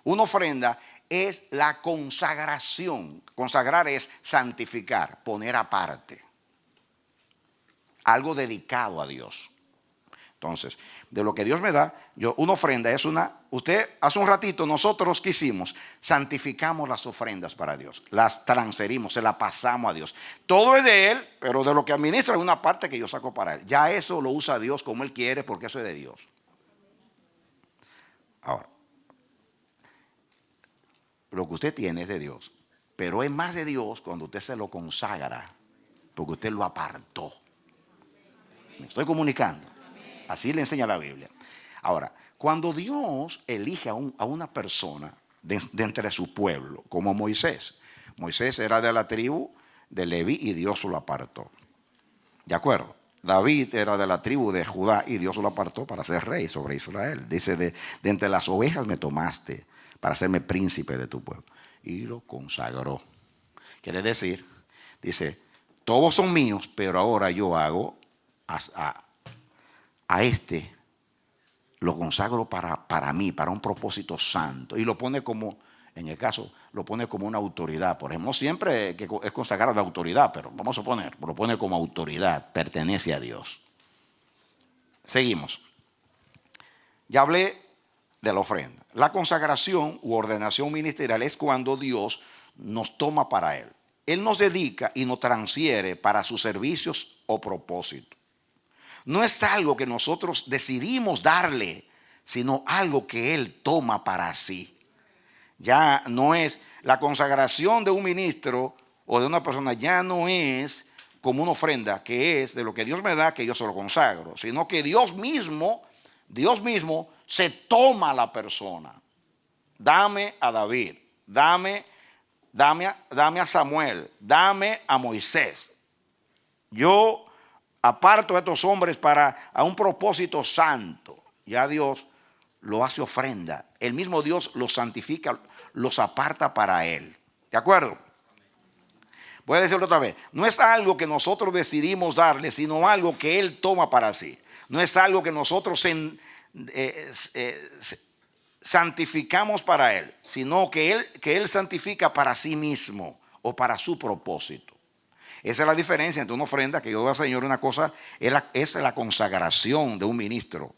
Una ofrenda es la consagración. Consagrar es santificar, poner aparte. Algo dedicado a Dios. Entonces, de lo que Dios me da, una ofrenda es usted hace un ratito nosotros ¿qué hicimos? Santificamos las ofrendas para Dios. Las transferimos, se las pasamos a Dios. Todo es de Él, pero de lo que administra es una parte que yo saco para Él. Ya eso lo usa Dios como Él quiere porque eso es de Dios. Ahora, lo que usted tiene es de Dios, pero es más de Dios cuando usted se lo consagra, porque usted lo apartó. ¿Me estoy comunicando? Así le enseña la Biblia. Ahora, cuando Dios elige a una persona de entre su pueblo, como Moisés. Moisés era de la tribu de Leví y Dios lo apartó. ¿De acuerdo? David era de la tribu de Judá y Dios lo apartó para ser rey sobre Israel. Dice, de entre las ovejas me tomaste para hacerme príncipe de tu pueblo. Y lo consagró. Quiere decir, dice, todos son míos, pero ahora yo hago a este, lo consagro para mí, para un propósito santo. Y lo pone como, en el caso, lo pone como una autoridad. Por ejemplo, no siempre que es consagrado de autoridad, pero vamos a poner, lo pone como autoridad, pertenece a Dios. Seguimos. Ya hablé de la ofrenda. La consagración u ordenación ministerial es cuando Dios nos toma para Él. Él nos dedica y nos transfiere para sus servicios o propósitos. No es algo que nosotros decidimos darle, sino algo que Él toma para sí. Ya no es la consagración de un ministro o de una persona, ya no es como una ofrenda que es de lo que Dios me da, que yo se lo consagro, sino que Dios mismo se toma a la persona. Dame a David, dame a Samuel, dame a Moisés. Yo aparto a estos hombres a un propósito santo. Ya Dios lo hace ofrenda. El mismo Dios los santifica, los aparta para Él. ¿De acuerdo? Voy a decirlo otra vez. No es algo que nosotros decidimos darle, sino algo que Él toma para sí. No es algo que nosotros santificamos para Él, sino que Él santifica para sí mismo o para su propósito. Esa es la diferencia entre una ofrenda, que yo voy a Señor una cosa, es la consagración de un ministro.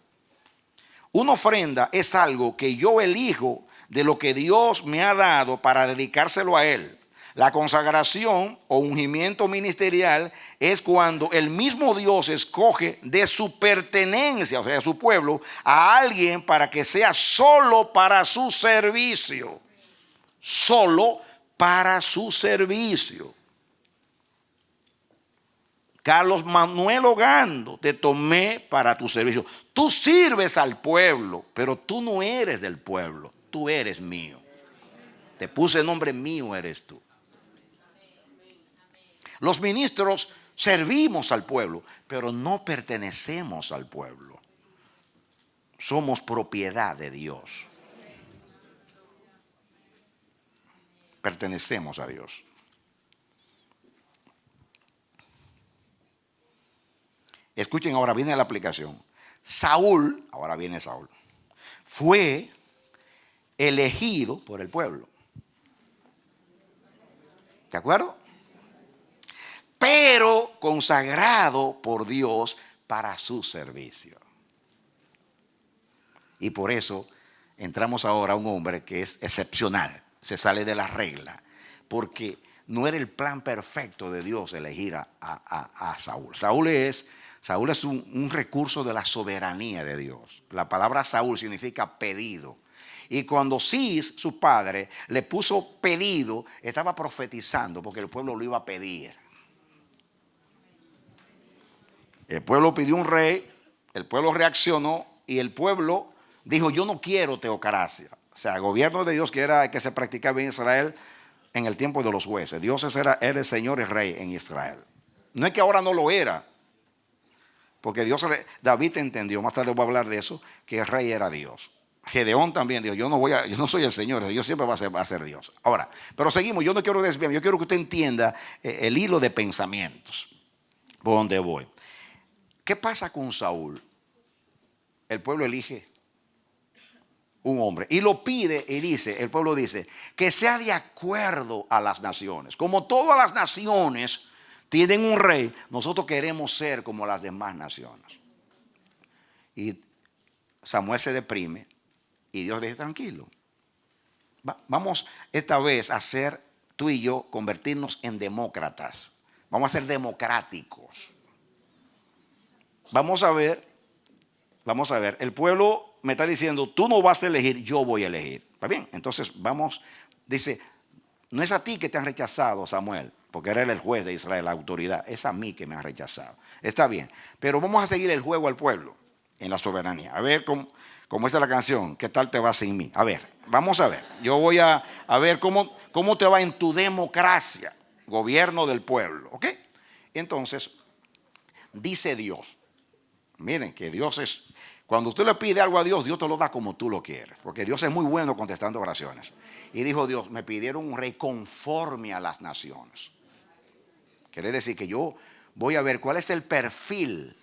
Una ofrenda es algo que yo elijo de lo que Dios me ha dado para dedicárselo a Él. La consagración o ungimiento ministerial es cuando el mismo Dios escoge de su pertenencia, o sea, de su pueblo, a alguien para que sea solo para su servicio. Solo para su servicio. Carlos Manuel Ogando, te tomé para tu servicio. Tú sirves al pueblo, pero tú no eres del pueblo, tú eres mío. Te puse el nombre mío, eres tú. Los ministros servimos al pueblo, pero no pertenecemos al pueblo. Somos propiedad de Dios. Pertenecemos a Dios. Escuchen, ahora viene la aplicación. Saúl, ahora viene Saúl, fue elegido por el pueblo. ¿De acuerdo? Pero consagrado por Dios para su servicio. Y por eso entramos ahora a un hombre que es excepcional, se sale de la regla, porque no era el plan perfecto de Dios elegir a Saúl. Saúl es un recurso de la soberanía de Dios. La palabra Saúl significa pedido. Y cuando Cis, su padre, le puso pedido, estaba profetizando porque el pueblo lo iba a pedir. El pueblo pidió un rey, el pueblo reaccionó y el pueblo dijo: yo no quiero teocracia, O sea, el gobierno de Dios que era que se practicaba en Israel en el tiempo de los jueces. Dios era el Señor y Rey en Israel. No es que ahora no lo era, porque David entendió, más tarde voy a hablar de eso, que el rey era Dios. Gedeón también dijo, yo no soy el Señor, Dios siempre va a ser Dios. Ahora, pero seguimos, yo no quiero desviarme, yo quiero que usted entienda el hilo de pensamientos por donde voy. ¿Qué pasa con Saúl? El pueblo elige un hombre y lo pide y dice, el pueblo dice, que sea de acuerdo a las naciones. Como todas las naciones tienen un rey, nosotros queremos ser como las demás naciones. Y Samuel se deprime y Dios le dice, tranquilo, vamos esta vez a ser tú y yo, convertirnos en demócratas. Vamos a ser democráticos. Vamos a ver, el pueblo me está diciendo, tú no vas a elegir, yo voy a elegir. ¿Está bien? Entonces dice, no es a ti que te han rechazado, Samuel, porque era el juez de Israel, la autoridad, es a mí que me han rechazado. Está bien, pero vamos a seguir el juego al pueblo en la soberanía. A ver cómo es la canción, ¿qué tal te va sin mí? A ver, vamos a ver, yo voy a ver cómo te va en tu democracia, gobierno del pueblo, ¿ok? Entonces, dice Dios, miren que Dios es, cuando usted le pide algo a Dios, Dios te lo da como tú lo quieres, porque Dios es muy bueno contestando oraciones. Y dijo Dios, me pidieron un rey conforme a las naciones. Quiere decir que yo voy a ver cuál es el perfil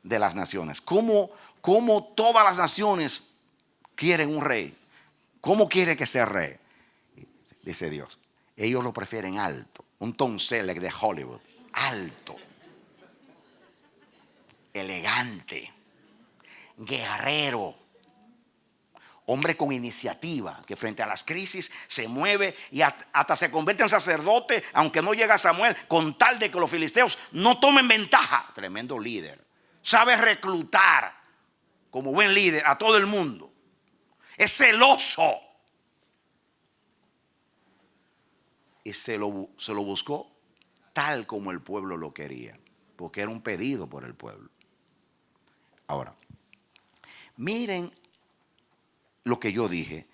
de las naciones. Cómo todas las naciones quieren un rey. ¿Cómo quiere que sea rey? Dice Dios, ellos lo prefieren alto. Un Tom Selleck de Hollywood. Alto. Elegante. Guerrero. Hombre con iniciativa, que frente a las crisis se mueve y hasta se convierte en sacerdote, aunque no llega a Samuel, con tal de que los filisteos no tomen ventaja. Tremendo líder. Sabe reclutar como buen líder a todo el mundo. Es celoso. Y se lo buscó tal como el pueblo lo quería, porque era un pedido por el pueblo. Ahora, miren lo que yo dije.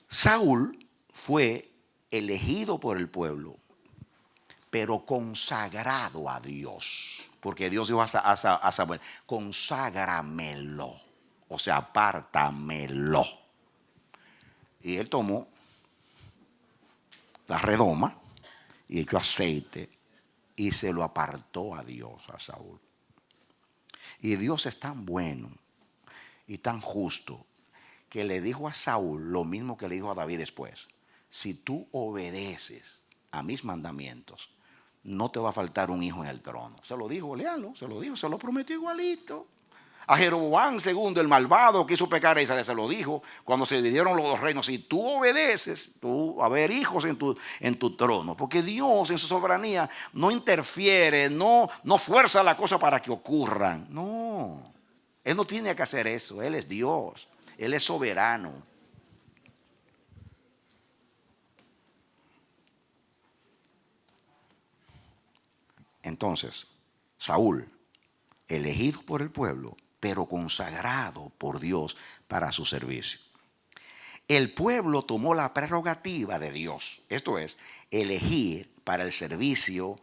Saúl fue elegido por el pueblo, pero consagrado a Dios. Porque Dios dijo a Samuel, conságramelo. O sea, apártamelo. Y él tomó la redoma y echó aceite y se lo apartó a Dios, a Saúl. Y Dios es tan bueno y tan justo que le dijo a Saúl lo mismo que le dijo a David después. Si tú obedeces a mis mandamientos, no te va a faltar un hijo en el trono. Se lo dijo, léanlo, se lo prometió igualito. A Jeroboam II, el malvado que hizo pecar a Israel, se lo dijo cuando se dividieron los dos reinos. Si tú obedeces, tú va a haber hijos en tu trono. Porque Dios en su soberanía no interfiere, no fuerza la cosa para que ocurran. No, Él no tiene que hacer eso. Él es Dios, Él es soberano. Entonces, Saúl, elegido por el pueblo, pero consagrado por Dios para su servicio. El pueblo tomó la prerrogativa de Dios, esto es, elegir para el servicio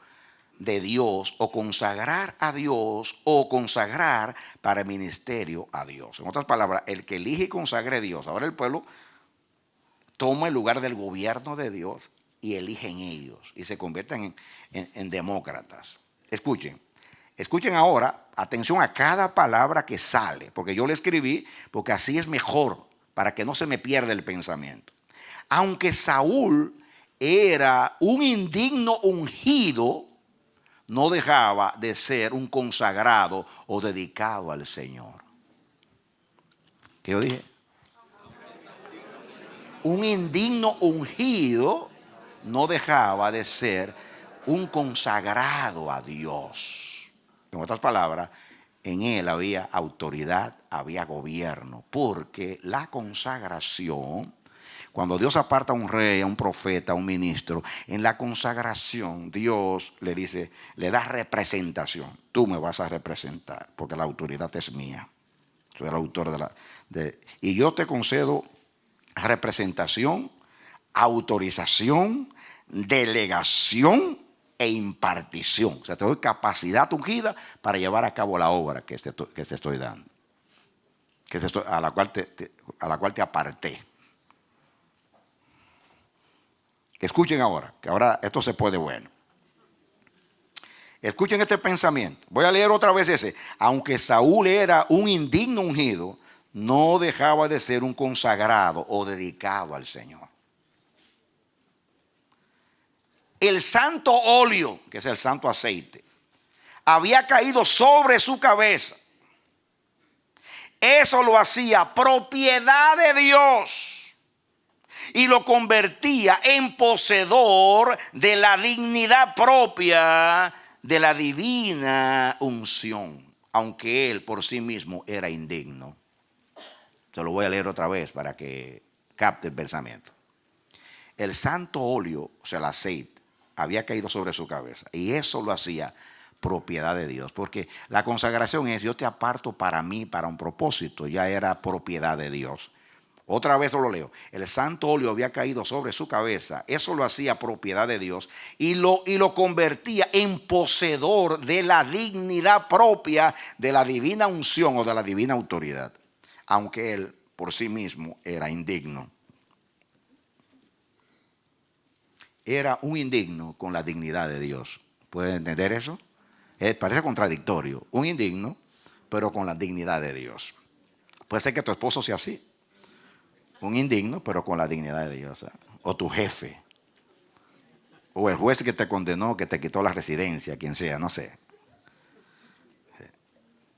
de Dios o consagrar a Dios o consagrar para el ministerio a Dios. En otras palabras, el que elige y consagre a Dios. Ahora el pueblo toma el lugar del gobierno de Dios y eligen ellos y se convierten en demócratas. Escuchen ahora, atención a cada palabra que sale, porque yo le escribí, porque así es mejor, para que no se me pierda el pensamiento. Aunque Saúl era un indigno ungido, no dejaba de ser un consagrado o dedicado al Señor. ¿Qué yo dije? Un indigno ungido no dejaba de ser un consagrado a Dios. En otras palabras, en él había autoridad, había gobierno, porque la consagración, cuando Dios aparta a un rey, a un profeta, a un ministro, en la consagración Dios le dice, le da representación. Tú me vas a representar porque la autoridad es mía. Soy el autor y yo te concedo representación, autorización, delegación e impartición. O sea, te doy capacidad ungida para llevar a cabo la obra que te estoy dando, a la cual te aparté. Escuchen ahora, que ahora esto se puede bueno. Escuchen este pensamiento. Voy a leer otra vez ese. Aunque Saúl era un indigno ungido, no dejaba de ser un consagrado o dedicado al Señor. El santo óleo, que es el santo aceite, había caído sobre su cabeza. Eso lo hacía propiedad de Dios y lo convertía en poseedor de la dignidad propia de la divina unción, aunque él por sí mismo era indigno. Se lo voy a leer otra vez para que capte el pensamiento. El santo óleo, o sea el aceite, había caído sobre su cabeza y eso lo hacía propiedad de Dios, porque la consagración es: yo te aparto para mí, para un propósito. Ya era propiedad de Dios. Otra vez lo leo. El santo óleo había caído sobre su cabeza. Eso lo hacía propiedad de Dios y lo convertía en poseedor de la dignidad propia de la divina unción o de la divina autoridad, aunque él por sí mismo era indigno. Era un indigno con la dignidad de Dios. ¿Pueden entender eso? Parece contradictorio. Un indigno, pero con la dignidad de Dios. Puede ser que tu esposo sea así. Un indigno, pero con la dignidad de Dios. O tu jefe. O el juez que te condenó, que te quitó la residencia, quien sea, no sé.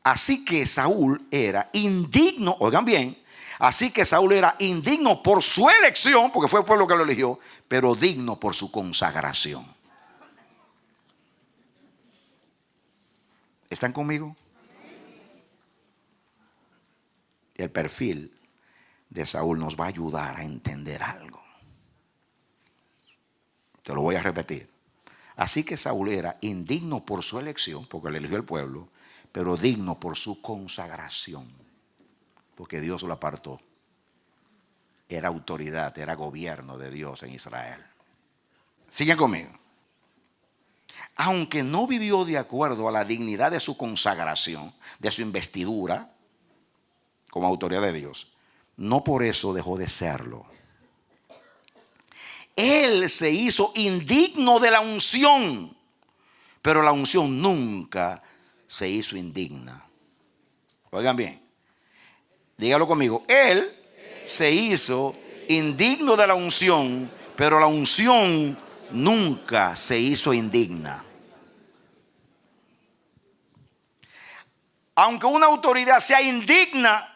Así que Saúl era indigno, oigan bien, así que Saúl era indigno por su elección, porque fue el pueblo que lo eligió, pero digno por su consagración. ¿Están conmigo? El perfil de Saúl nos va a ayudar a entender algo. Te lo voy a repetir. Así que Saúl era indigno por su elección, porque le eligió el pueblo, pero digno por su consagración, porque Dios lo apartó. Era autoridad, era gobierno de Dios en Israel. Sigan conmigo. Aunque no vivió de acuerdo a la dignidad de su consagración, de su investidura como autoridad de Dios, no por eso dejó de serlo. Él se hizo indigno de la unción, pero la unción nunca se hizo indigna. Oigan bien, dígalo conmigo. Él se hizo indigno de la unción, pero la unción nunca se hizo indigna. Aunque una autoridad sea indigna,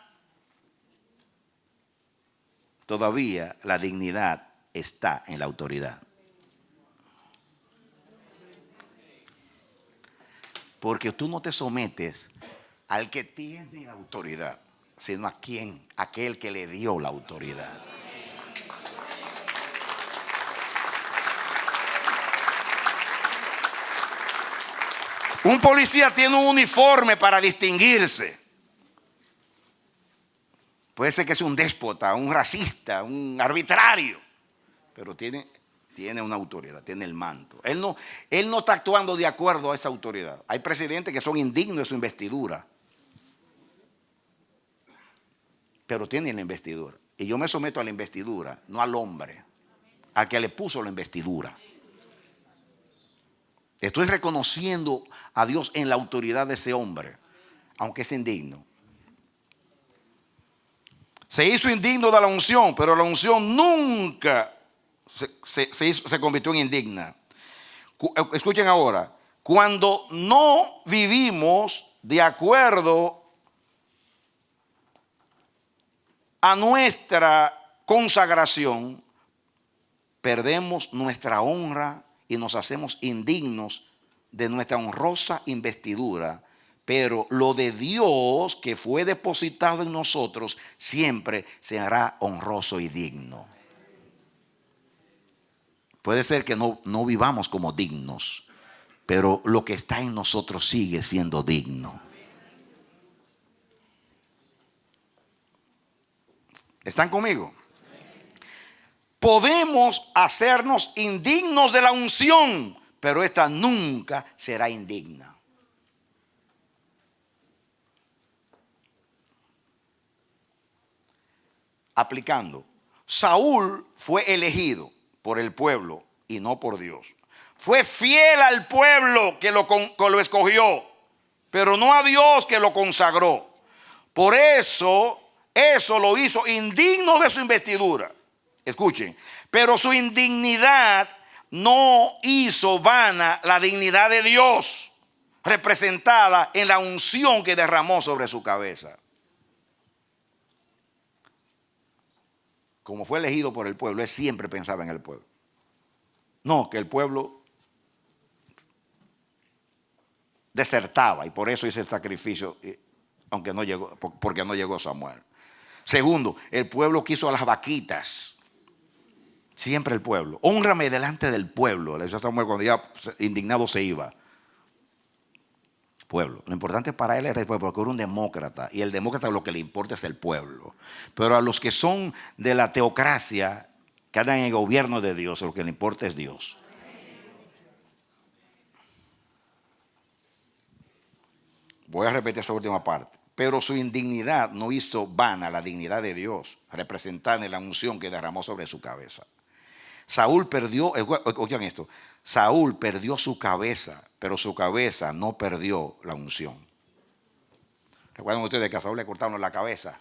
todavía la dignidad está en la autoridad. Porque tú no te sometes al que tiene autoridad, sino a quien, aquel que le dio la autoridad. Un policía tiene un uniforme para distinguirse. Puede ser que sea un déspota, un racista, un arbitrario, pero tiene una autoridad, tiene el manto. Él no está actuando de acuerdo a esa autoridad. Hay presidentes que son indignos de su investidura, pero tienen la investidura. Y yo me someto a la investidura, no al hombre, al que le puso la investidura. Estoy reconociendo a Dios en la autoridad de ese hombre, aunque es indigno. Se hizo indigno de la unción, pero la unción nunca se convirtió en indigna. Escuchen ahora, cuando no vivimos de acuerdo a nuestra consagración, perdemos nuestra honra y nos hacemos indignos de nuestra honrosa investidura. Pero lo de Dios que fue depositado en nosotros siempre se hará honroso y digno. Puede ser que no vivamos como dignos, pero lo que está en nosotros sigue siendo digno. ¿Están conmigo? Podemos hacernos indignos de la unción, pero esta nunca será indigna. Aplicando, Saúl fue elegido por el pueblo y no por Dios. Fue fiel al pueblo que lo escogió, pero no a Dios que lo consagró. Por eso lo hizo indigno de su investidura. Escuchen, pero su indignidad no hizo vana la dignidad de Dios, representada en la unción que derramó sobre su cabeza. Como fue elegido por el pueblo, él siempre pensaba en el pueblo. No, que el pueblo desertaba y por eso hizo el sacrificio, aunque no llegó, porque no llegó Samuel. Segundo, el pueblo quiso a las vaquitas. Siempre el pueblo. Hónrame delante del pueblo. Le decía Samuel cuando ya indignado se iba. Pueblo. Lo importante para él era el pueblo, porque era un demócrata. Y el demócrata lo que le importa es el pueblo. Pero a los que son de la teocracia, que andan en el gobierno de Dios, lo que le importa es Dios. Voy a repetir esa última parte. Pero su indignidad no hizo vana la dignidad de Dios, representada en la unción que derramó sobre su cabeza. Saúl perdió, oigan esto, Saúl perdió su cabeza, pero su cabeza no perdió la unción. ¿Recuerdan ustedes que a Saúl le cortaron la cabeza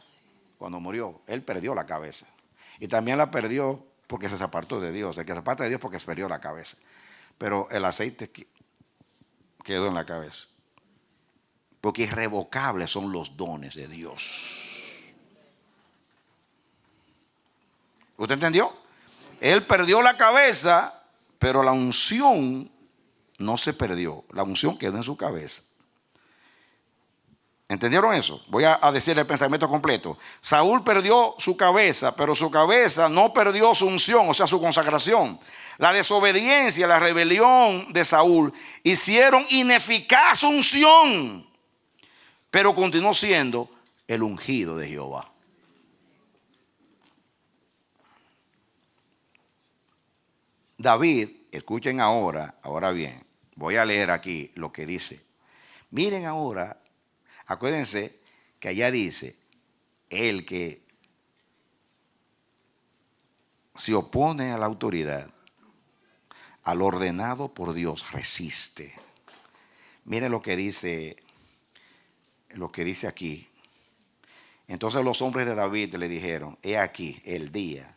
cuando murió? Él perdió la cabeza. Y también la perdió porque se apartó de Dios. El que se aparta de Dios porque se perdió la cabeza. Pero el aceite quedó en la cabeza. Porque irrevocables son los dones de Dios. ¿Usted entendió? Él perdió la cabeza, pero la unción no se perdió. La unción quedó en su cabeza. ¿Entendieron eso? Voy a decir el pensamiento completo. Saúl perdió su cabeza, pero su cabeza no perdió su unción, o sea, su consagración. La desobediencia, la rebelión de Saúl hicieron ineficaz su unción, pero continuó siendo el ungido de Jehová. David, escuchen ahora bien, voy a leer aquí lo que dice. Miren ahora, acuérdense que allá dice, el que se opone a la autoridad, al ordenado por Dios, resiste. Miren lo que dice aquí. Entonces los hombres de David le dijeron, he aquí el día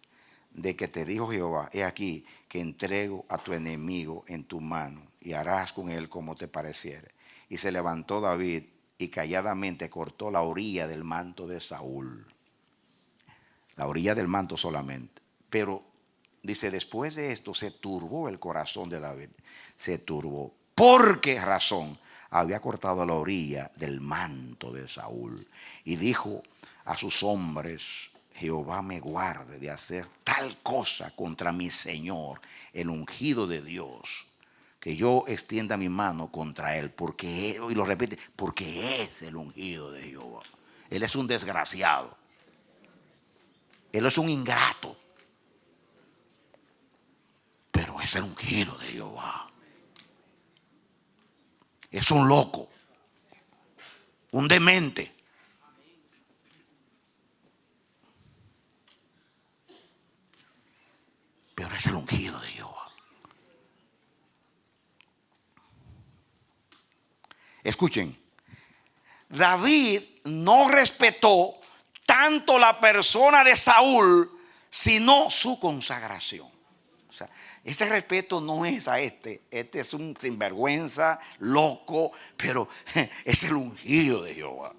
de que te dijo Jehová, he aquí que entrego a tu enemigo en tu mano y harás con él como te pareciere. Y se levantó David y calladamente cortó la orilla del manto de Saúl. La orilla del manto solamente. Pero dice, después de esto se turbó el corazón de David. Se turbó. ¿Por qué razón? Había cortado la orilla del manto de Saúl. Y dijo a sus hombres, Jehová me guarde de hacer tal cosa contra mi Señor, el ungido de Dios, que yo extienda mi mano contra él, porque él, y lo repite, porque es el ungido de Jehová. Él es un desgraciado. Él es un ingrato. Pero es el ungido de Jehová. Es un loco, un demente. Pero es el ungido de Jehová. Escuchen, David no respetó tanto la persona de Saúl, sino su consagración. O sea, ese respeto no es a este es un sinvergüenza, loco, pero es el ungido de Jehová.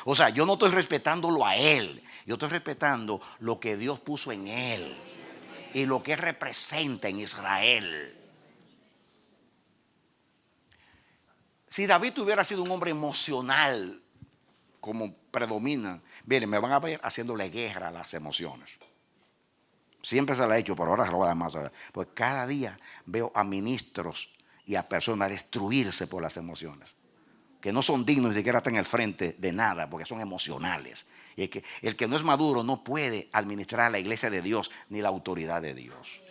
O sea, yo no estoy respetándolo a él, yo estoy respetando lo que Dios puso en él y lo que representa en Israel. Si David hubiera sido un hombre emocional, como predomina, miren, me van a ver haciéndole guerra a las emociones. Siempre se la he hecho, pero ahora se lo voy a dar más. Porque cada día veo a ministros y a personas destruirse por las emociones. que no son dignos ni siquiera están en el frente de nada, porque son emocionales. Y el que no es maduro no puede administrar la iglesia de Dios ni la autoridad de Dios.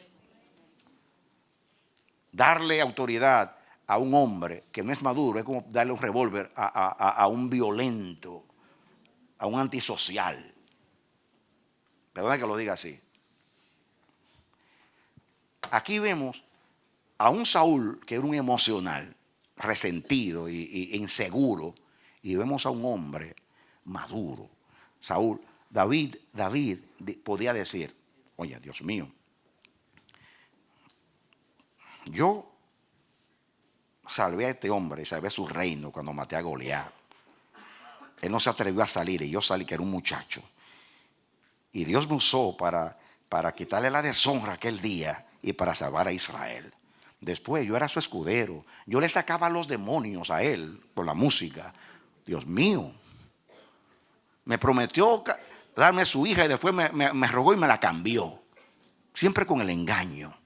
Darle autoridad a un hombre que no es maduro es como darle un revólver a un violento, a un antisocial. Perdona que lo diga así. Aquí vemos a un Saúl que era un emocional, resentido y inseguro, y vemos a un hombre maduro. Saúl, David podía decir: oye, Dios mío, yo salvé a este hombre y salvé su reino cuando maté a Goliat. Él no se atrevió a salir y yo salí, que era un muchacho. Y Dios me usó para quitarle la deshonra aquel día y para salvar a Israel. Después yo era su escudero. Yo le sacaba a los demonios a él por la música. Dios mío. Me prometió darme a su hija y después me rogó y me la cambió. Siempre con el engaño.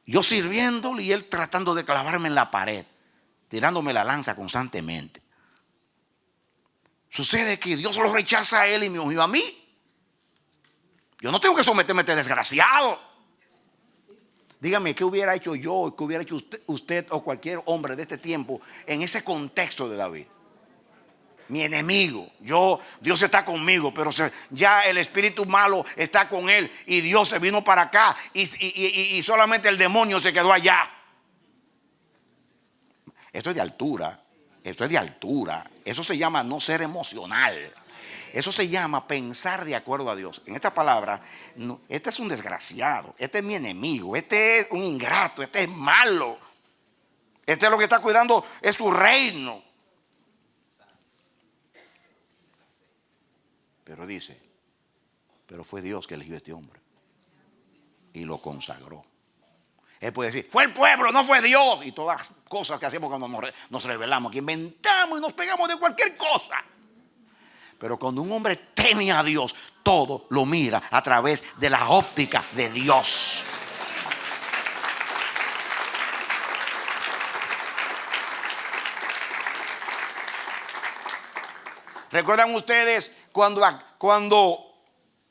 Yo sirviéndole y él tratando de clavarme en la pared, tirándome la lanza constantemente. Sucede que Dios lo rechaza a él y me ungió a mí. Yo no tengo que someterme a este desgraciado. Dígame, ¿qué hubiera hecho yo, qué hubiera hecho usted o cualquier hombre de este tiempo en ese contexto de David? Mi enemigo, Dios está conmigo, pero ya el espíritu malo está con él y Dios se vino para acá y solamente el demonio se quedó allá. Esto es de altura, eso se llama no ser emocional. Eso se llama pensar de acuerdo a Dios. En esta palabra, este es un desgraciado, este es mi enemigo, este es un ingrato, este es malo. Este es lo que está cuidando, es su reino. Pero dice, pero fue Dios que eligió a este hombre y lo consagró. Él puede decir, fue el pueblo, no fue Dios. Y todas las cosas que hacemos cuando nos rebelamos, que inventamos y nos pegamos de cualquier cosa. Pero cuando un hombre teme a Dios, todo lo mira a través de la óptica de Dios. ¿Recuerdan ustedes cuando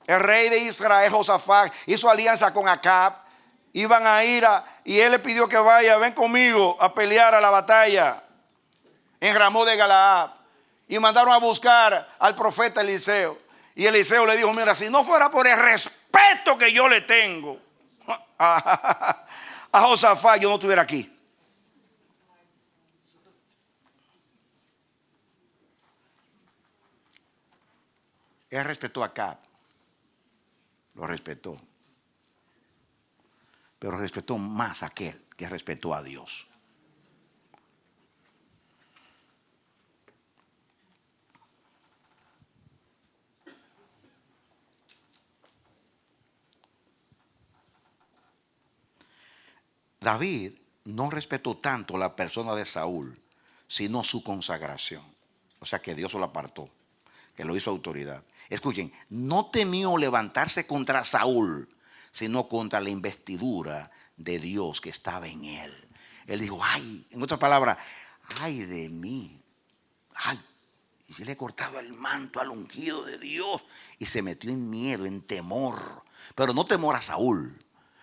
el rey de Israel, Josafat, hizo alianza con Acab? Iban a ir y él le pidió que vaya, ven conmigo a pelear a la batalla en Ramón de Galaad. Y mandaron a buscar al profeta Eliseo. Y Eliseo le dijo, mira, si no fuera por el respeto que yo le tengo a Josafat, yo no estuviera aquí. Él respetó a Acab. Lo respetó. Pero respetó más a aquel que respetó a Dios. David no respetó tanto la persona de Saúl, sino su consagración. O sea que Dios lo apartó, que lo hizo autoridad. Escuchen, no temió levantarse contra Saúl, sino contra la investidura de Dios que estaba en él. Él dijo, ay, en otras palabras, ay de mí, ay, y si le he cortado el manto al ungido de Dios. Y se metió en miedo, en temor, pero no temor a Saúl,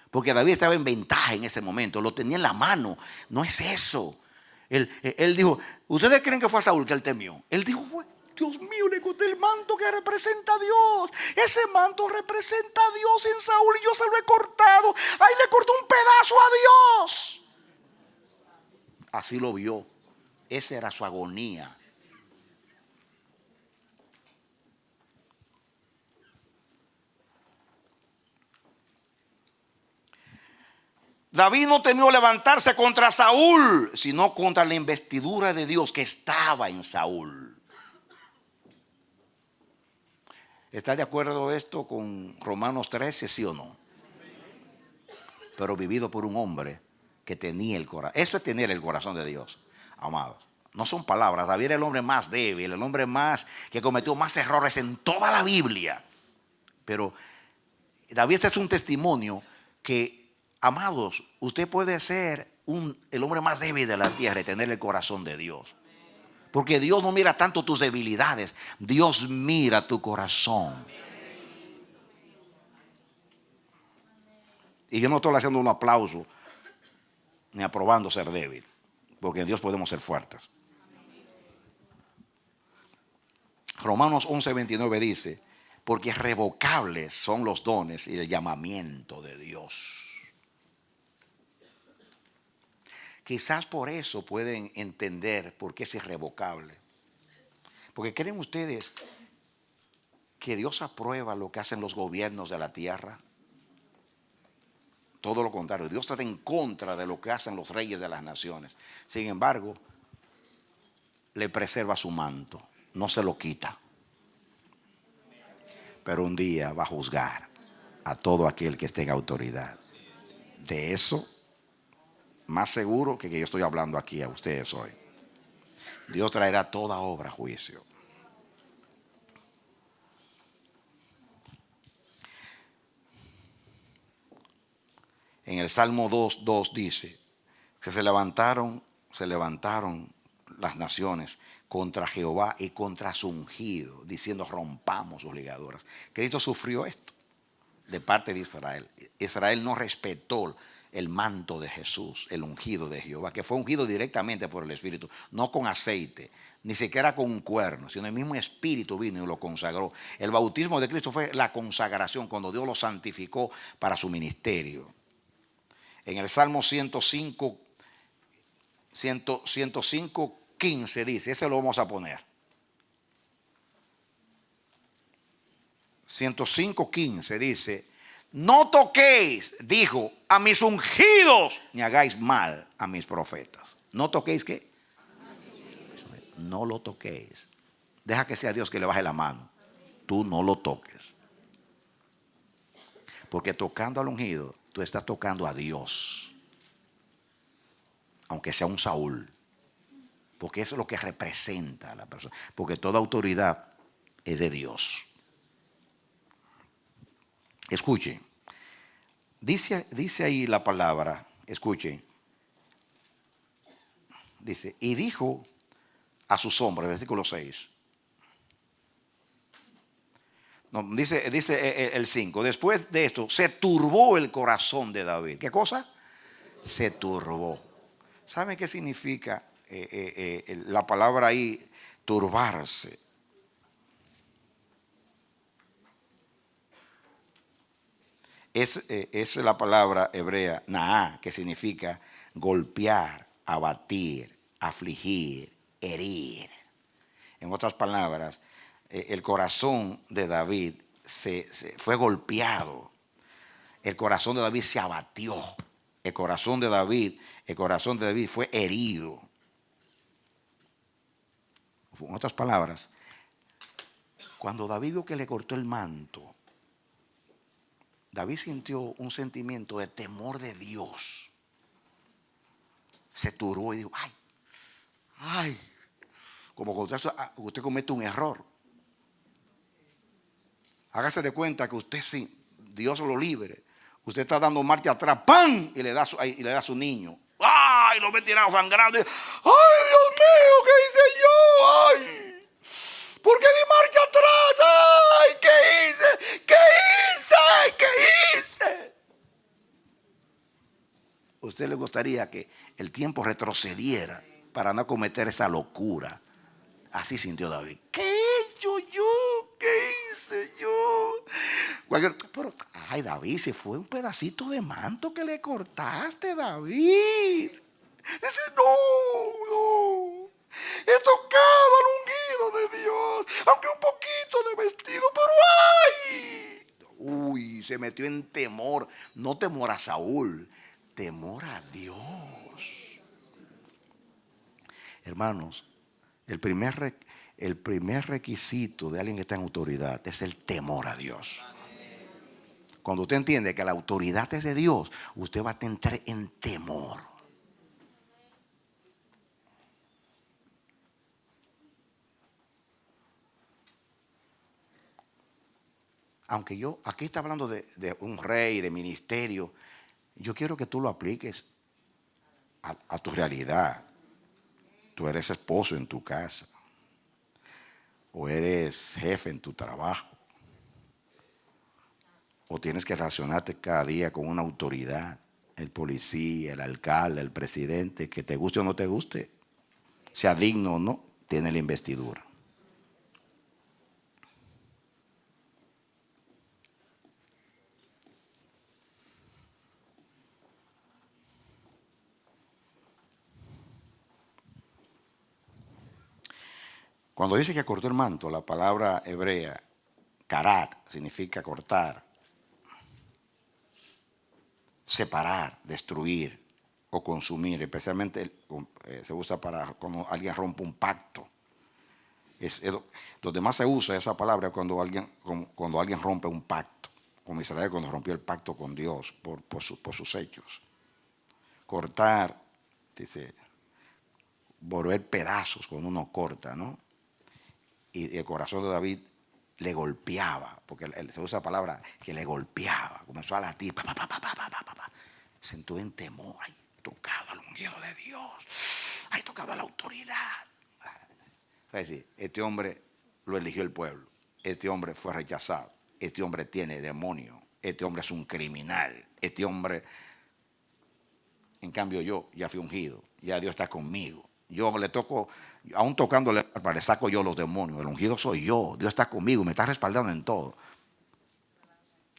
porque David estaba en ventaja en ese momento, lo tenía en la mano. No es eso. Él dijo, ¿ustedes creen que fue a Saúl que él temió? Él dijo, Dios mío, le corté el manto que representa a Dios. Ese manto representa a Dios en Saúl y yo se lo he cortado. Ahí le cortó un pedazo a Dios. Así lo vio. Esa era su agonía. David no temió levantarse contra Saúl, sino contra la investidura de Dios que estaba en Saúl. ¿Está de acuerdo esto con Romanos 13, sí o no? Pero vivido por un hombre que tenía el corazón. Eso es tener el corazón de Dios, amados. No son palabras. David era el hombre más débil, el hombre más que cometió más errores en toda la Biblia. Pero David, este es un testimonio que, amados, usted puede ser el hombre más débil de la tierra es tener el corazón de Dios. Porque Dios no mira tanto tus debilidades, Dios mira tu corazón. Y yo no estoy haciendo un aplauso ni aprobando ser débil, porque en Dios podemos ser fuertes. Romanos 11:29 dice: porque irrevocables son los dones y el llamamiento de Dios. Quizás por eso pueden entender por qué es irrevocable. Porque ¿creen ustedes que Dios aprueba lo que hacen los gobiernos de la tierra? Todo lo contrario, Dios está en contra de lo que hacen los reyes de las naciones. Sin embargo, le preserva su manto, no se lo quita. Pero un día va a juzgar a todo aquel que esté en autoridad. De eso, más seguro que yo estoy hablando aquí a ustedes hoy. Dios traerá toda obra a juicio. En el Salmo 2:2 dice que se levantaron las naciones contra Jehová y contra su ungido, diciendo: rompamos sus ligaduras. Cristo sufrió esto de parte de Israel. Israel no respetó el manto de Jesús, el ungido de Jehová, que fue ungido directamente por el Espíritu, no con aceite, ni siquiera con un cuerno, sino el mismo Espíritu vino y lo consagró. El bautismo de Cristo fue la consagración, cuando Dios lo santificó para su ministerio. En el Salmo 105:15 dice, ese lo vamos a poner. 105:15 dice: no toquéis, dijo, a mis ungidos, ni hagáis mal a mis profetas. ¿No toquéis qué? No lo toquéis. Deja que sea Dios que le baje la mano. Tú no lo toques. Porque tocando al ungido, tú estás tocando a Dios. Aunque sea un Saúl. Porque eso es lo que representa a la persona. Porque toda autoridad es de Dios. Escuchen. Dice ahí la palabra. Escuchen. Dice: y dijo a sus hombres, versículo 6. No, dice el 5. Después de esto, se turbó el corazón de David. ¿Qué cosa? Se turbó. ¿Saben qué significa la palabra ahí, turbarse? Es la palabra hebrea naá, que significa golpear, abatir, afligir, herir. En otras palabras, el corazón de David fue golpeado. El corazón de David se abatió. El corazón de David fue herido. En otras palabras, cuando David vio que le cortó el manto, David sintió un sentimiento de temor de Dios. Se turbó y dijo: ay, como cuando usted comete un error. Hágase de cuenta que usted, sí, Dios lo libre, usted está dando marcha atrás, ¡pam! Y le da a su niño. ¡Ay! Lo ve tirado sangrando. ¡Ay, Dios mío! ¿Qué hice yo? ¡Ay! ¿Por qué di marcha atrás? ¡Ay! ¿Qué hice? ¿Qué hice? ¿Qué hice? ¿Usted le gustaría que el tiempo retrocediera para no cometer esa locura? Así sintió David. ¿Qué he hecho yo? ¿Qué hice yo? Pero, ay, David, se fue un pedacito de manto que le cortaste, David. Dice: no. He tocado al ungido de Dios, aunque un poquito de vestido, pero ¡ay! Uy, se metió en temor. No temor a Saúl, temor a Dios. Hermanos, el primer requisito de alguien que está en autoridad es el temor a Dios. Cuando usted entiende que la autoridad es de Dios, usted va a entrar en temor. Aunque yo aquí está hablando de un rey, de ministerio, yo quiero que tú lo apliques a tu realidad. Tú eres esposo en tu casa, o eres jefe en tu trabajo, o tienes que relacionarte cada día con una autoridad, el policía, el alcalde, el presidente, que te guste o no te guste, sea digno o no, tiene la investidura. Cuando dice que cortó el manto, la palabra hebrea, karat, significa cortar, separar, destruir o consumir. Especialmente se usa para cuando alguien rompe un pacto. Donde más se usa esa palabra cuando alguien rompe un pacto, como Israel cuando rompió el pacto con Dios por sus hechos. Cortar, dice, volver pedazos cuando uno corta, ¿no? Y el corazón de David le golpeaba, porque se usa la palabra que le golpeaba, comenzó a latir, se entró en temor, ay, tocado al ungido de Dios, ay, tocado a la autoridad. Es decir, este hombre lo eligió el pueblo, este hombre fue rechazado, este hombre tiene demonio, este hombre es un criminal, este hombre, en cambio yo ya fui ungido, ya Dios está conmigo. Yo le toco, aún tocándole, le saco yo los demonios. El ungido soy yo. Dios está conmigo, me está respaldando en todo.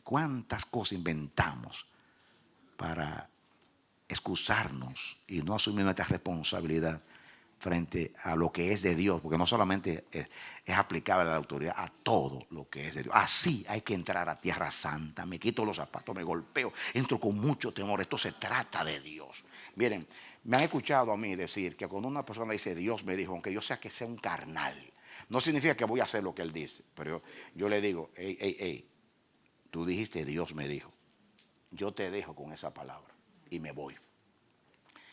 ¿Cuántas cosas inventamos para excusarnos y no asumir nuestra responsabilidad frente a lo que es de Dios? Porque no solamente es aplicable a la autoridad, a todo lo que es de Dios. Así hay que entrar a tierra santa. Me quito los zapatos, me golpeo, entro con mucho temor. Esto se trata de Dios. Miren, me han escuchado a mí decir que cuando una persona dice Dios me dijo, aunque yo sea que sea un carnal, no significa que voy a hacer lo que él dice, pero yo le digo, hey, tú dijiste Dios me dijo, yo te dejo con esa palabra y me voy.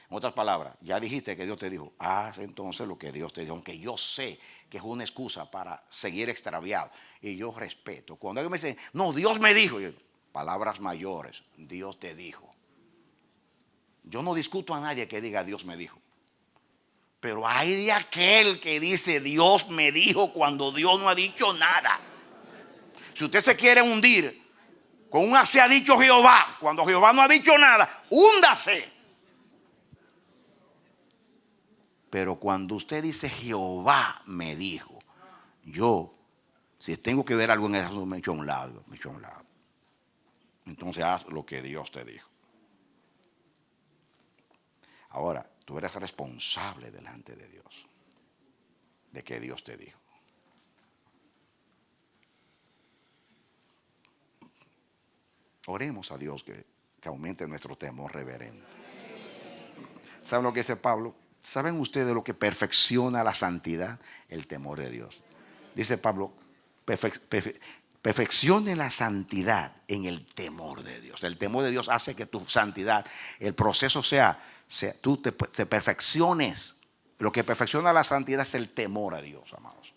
En otras palabras, ya dijiste que Dios te dijo, haz entonces lo que Dios te dijo, aunque yo sé que es una excusa para seguir extraviado, y yo respeto. Cuando alguien me dice, no, Dios me dijo, yo, palabras mayores, Dios te dijo. Yo no discuto a nadie que diga Dios me dijo. Pero hay de aquel que dice Dios me dijo cuando Dios no ha dicho nada. Si usted se quiere hundir con un así ha dicho Jehová, cuando Jehová no ha dicho nada, húndase. Pero cuando usted dice Jehová me dijo, yo, si tengo que ver algo en eso, me echo a un lado, Entonces haz lo que Dios te dijo. Ahora, tú eres responsable delante de Dios, de que Dios te dijo. Oremos a Dios que aumente nuestro temor reverente. ¿Saben lo que dice Pablo? ¿Saben ustedes lo que perfecciona la santidad? El temor de Dios. Dice Pablo, perfeccione la santidad en el temor de Dios. El temor de Dios hace que tu santidad, el proceso tú te perfecciones. Lo que perfecciona la santidad es el temor a Dios, amados.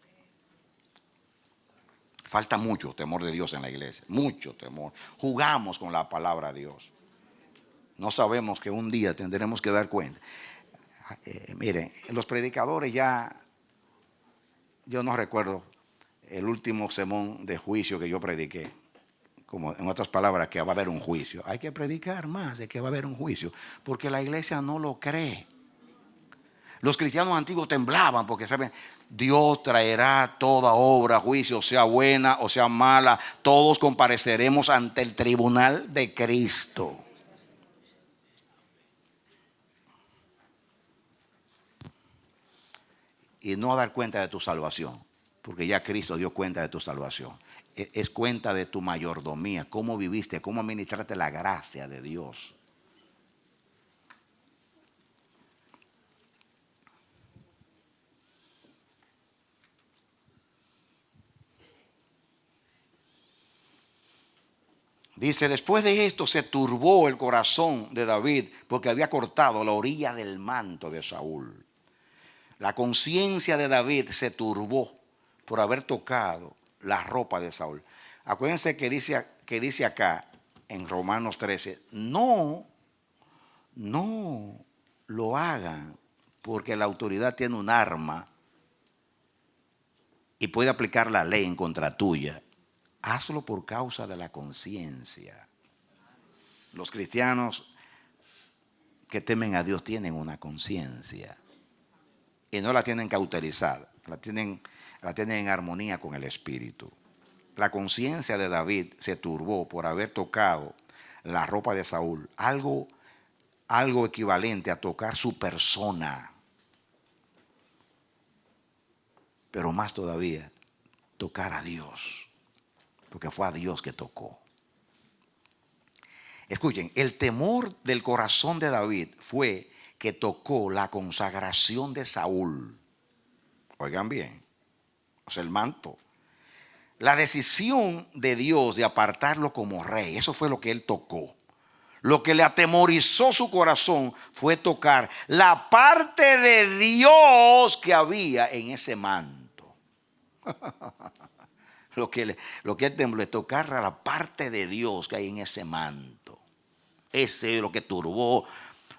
Falta mucho temor de Dios en la iglesia, mucho temor. Jugamos con la palabra de Dios. No sabemos que un día tendremos que dar cuenta. Miren, los predicadores yo no recuerdo el último sermón de juicio que yo prediqué. Como en otras palabras, que va a haber un juicio. Hay que predicar más de que va a haber un juicio, porque la iglesia no lo cree. Los cristianos antiguos temblaban porque saben, Dios traerá toda obra a juicio, sea buena o sea mala. Todos compareceremos ante el tribunal de Cristo. Y no dar cuenta de tu salvación, porque ya Cristo dio cuenta de tu salvación. Es cuenta de tu mayordomía, cómo viviste, cómo administraste la gracia de Dios. Dice, después de esto se turbó el corazón de David porque había cortado la orilla del manto de Saúl. La conciencia de David se turbó por haber tocado la ropa de Saúl. Acuérdense que dice acá en Romanos 13, no lo hagan porque la autoridad tiene un arma y puede aplicar la ley en contra tuya, hazlo por causa de la conciencia. Los cristianos que temen a Dios tienen una conciencia y no la tienen cauterizada, la tienen en armonía con el Espíritu. La conciencia de David se turbó por haber tocado la ropa de Saúl, algo equivalente a tocar su persona. Pero más todavía, tocar a Dios, porque fue a Dios que tocó. Escuchen, el temor del corazón de David fue que tocó la consagración de Saúl. Oigan bien, o sea, el manto. La decisión de Dios de apartarlo como rey, eso fue lo que él tocó. Lo que le atemorizó su corazón fue tocar la parte de Dios que había en ese manto. Lo que él tembló es tocar a la parte de Dios que hay en ese manto. Ese es lo que turbó,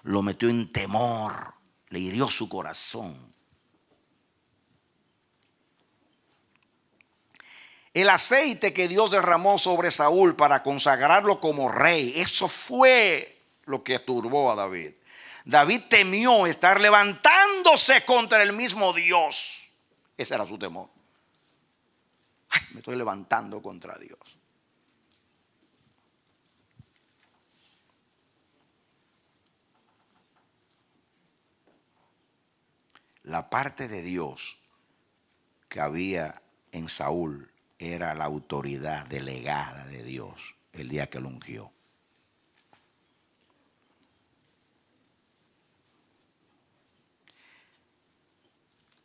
lo metió en temor, le hirió su corazón. El aceite que Dios derramó sobre Saúl para consagrarlo como rey, eso fue lo que turbó a David. David temió estar levantándose contra el mismo Dios. Ese era su temor. Ay, me estoy levantando contra Dios. La parte de Dios que había en Saúl era la autoridad delegada de Dios el día que lo ungió.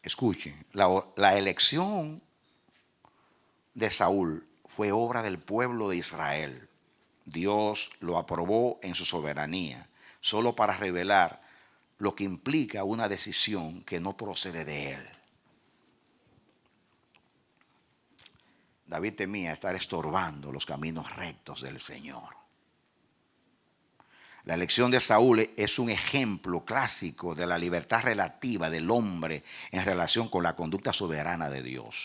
Escuchen, la elección de Saúl fue obra del pueblo de Israel. Dios lo aprobó en su soberanía, solo para revelar lo que implica una decisión que no procede de él. David temía estar estorbando los caminos rectos del Señor. La elección de Saúl es un ejemplo clásico de la libertad relativa del hombre en relación con la conducta soberana de Dios.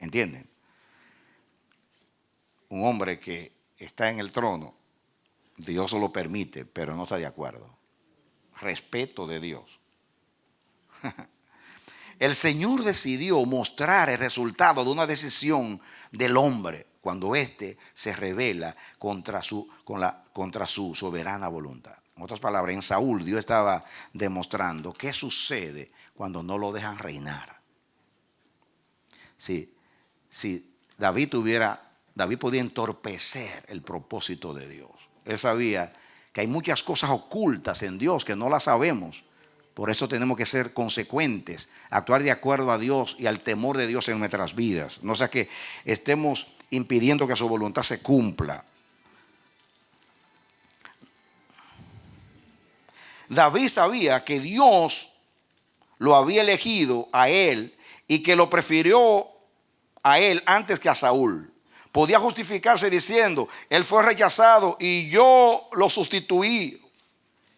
¿Entienden? Un hombre que está en el trono, Dios lo permite, pero no está de acuerdo. Respeto de Dios. El Señor decidió mostrar el resultado de una decisión del hombre cuando éste se rebela contra su soberana voluntad. En otras palabras, en Saúl Dios estaba demostrando qué sucede cuando no lo dejan reinar. Si David podía entorpecer el propósito de Dios. Él sabía que hay muchas cosas ocultas en Dios que no las sabemos. Por eso tenemos que ser consecuentes, actuar de acuerdo a Dios y al temor de Dios en nuestras vidas. No sea que estemos impidiendo que su voluntad se cumpla. David sabía que Dios lo había elegido a él y que lo prefirió a él antes que a Saúl. Podía justificarse diciendo, él fue rechazado y yo lo sustituí.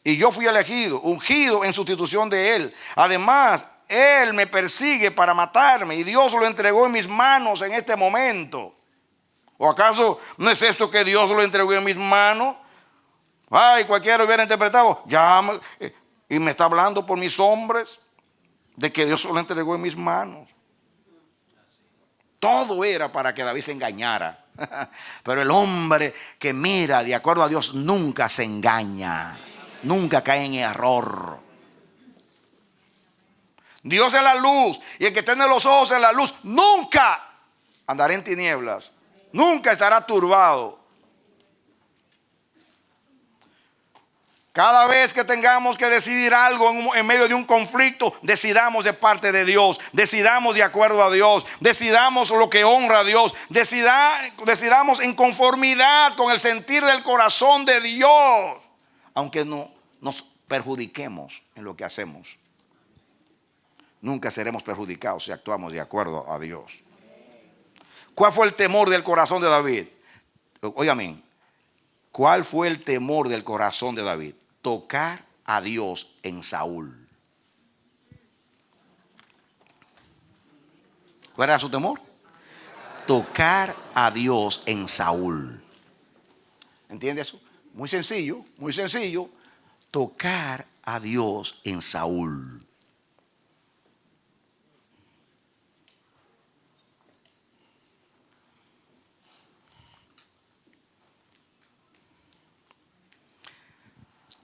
Y yo fui elegido, ungido en sustitución de él. Además, él me persigue para matarme y Dios lo entregó en mis manos en este momento. ¿O acaso no es esto que Dios lo entregó en mis manos? Ay, cualquiera hubiera interpretado, y me está hablando por mis hombres, de que Dios lo entregó en mis manos. Todo era para que David se engañara. Pero el hombre que mira de acuerdo a Dios nunca se engaña. Nunca cae en error. Dios es la luz y el que tiene los ojos en la luz nunca andará en tinieblas. Nunca estará turbado. Cada vez que tengamos que decidir algo en medio de un conflicto, decidamos de parte de Dios, decidamos de acuerdo a Dios, decidamos lo que honra a Dios, decidamos en conformidad con el sentir del corazón de Dios, aunque no nos perjudiquemos en lo que hacemos. Nunca seremos perjudicados si actuamos de acuerdo a Dios. ¿Cuál fue el temor del corazón de David? Óigame, ¿cuál fue el temor del corazón de David? Tocar a Dios en Saúl. ¿Cuál era su temor? Tocar a Dios en Saúl. ¿Entiende eso? Muy sencillo, muy sencillo. Tocar a Dios en Saúl.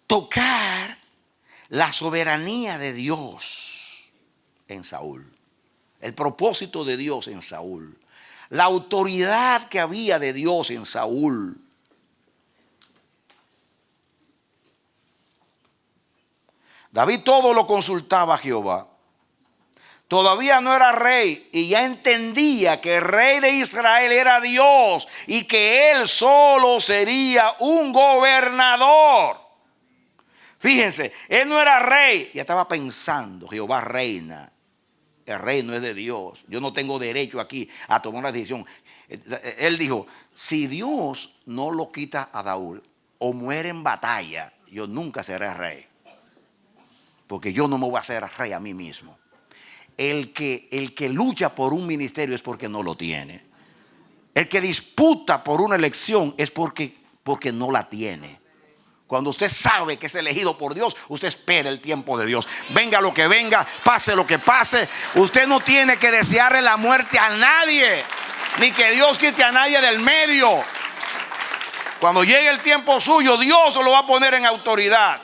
Tocar la soberanía de Dios en Saúl. El propósito de Dios en Saúl. La autoridad que había de Dios en Saúl. David todo lo consultaba a Jehová. Todavía no era rey y ya entendía que el rey de Israel era Dios y que él solo sería un gobernador. Fíjense, él no era rey, ya estaba pensando, Jehová reina. El reino es de Dios. Yo no tengo derecho aquí a tomar una decisión. Él dijo, si Dios no lo quita a Saúl o muere en batalla, yo nunca seré rey. Porque yo no me voy a hacer rey a mí mismo. El que lucha por un ministerio es porque no lo tiene. El que disputa por una elección es porque no la tiene. Cuando usted sabe que es elegido por Dios, usted espera el tiempo de Dios. Venga lo que venga, pase lo que pase. Usted no tiene que desearle la muerte a nadie, ni que Dios quite a nadie del medio. Cuando llegue el tiempo suyo, Dios lo va a poner en autoridad.